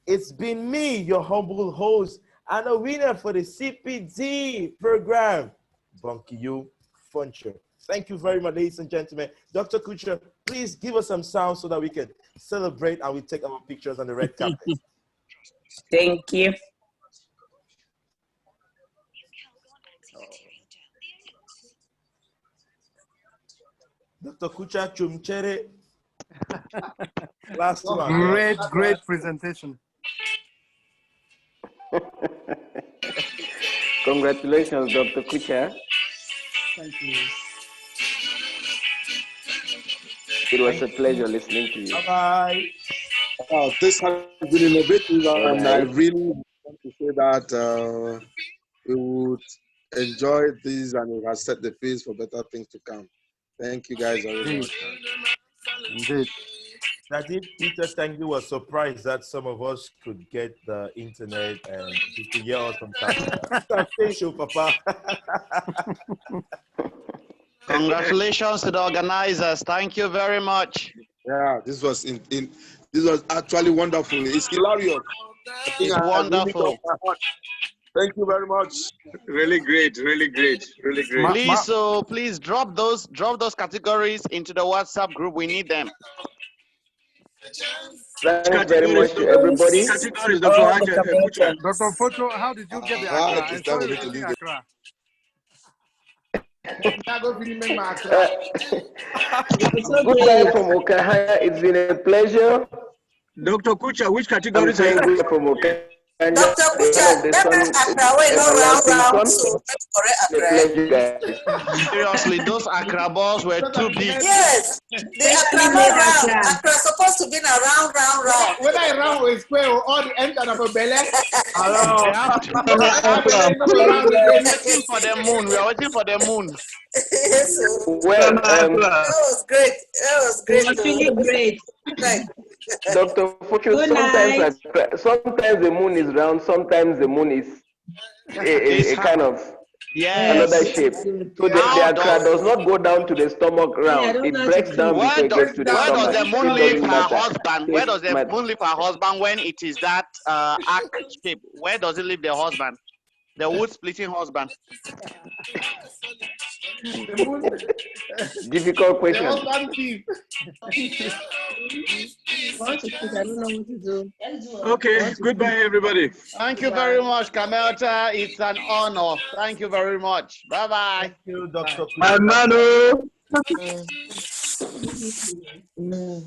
It's been me, your humble host, and a winner for the CPD program, Bunkiyu Funcher. Thank you very much, ladies and gentlemen. Dr. Kucher, please give us some sound so that we can celebrate and we take our pictures on the red carpet. Thank you. Dr. Kucha Chumchere. Last one. Great presentation. Congratulations, Dr. Kucha. Thank you. It was a pleasure listening to you. Bye-bye. This has been innovative, and I really want to say that we would enjoy this, and it has set the pace for better things to come. Thank you guys very much. Indeed. Daddy Peter Tangi was surprised that some of us could get the internet and you could hear us sometimes. Thank you, Papa. Congratulations to the organizers. Thank you very much. Yeah, this was this was actually wonderful. It's hilarious. It's wonderful. Thank you very much. Really great, really great, really great. Please, please drop those categories into the WhatsApp group. We need them. Thank you very much to everybody. Dr. Photo, how did you get the Accra? I saw you in Accra. Goodbye from Okahaya. It's been a pleasure. Dr. Kucha, which categories are you from Okahaya? Dr. Kucha, that Accra way no round, so correct Accra. Seriously, those Accra balls were too big. Yes, the Accra no round. Accra supposed to be a round. When I round with square, all the end of a belly. We are waiting for the moon. We are waiting for the moon. Yes, well, that was great. That was great. It was really great. Right. Dr. Fuchu, sometimes the moon is round, sometimes the moon is a kind of another shape. So the Accra does not go down to the stomach round. It breaks down before it gets to the stomach. Where does the moon leave her husband? Where does the moon leave her husband when it is that arc shape? Where does it leave the husband? The wood splitting husband. Difficult question. I don't know what to do. Okay, goodbye, everybody. Thank you very much, CAMELTA. It's an honor. Thank you very much. Bye-bye. Thank you, Dr. Manu. No.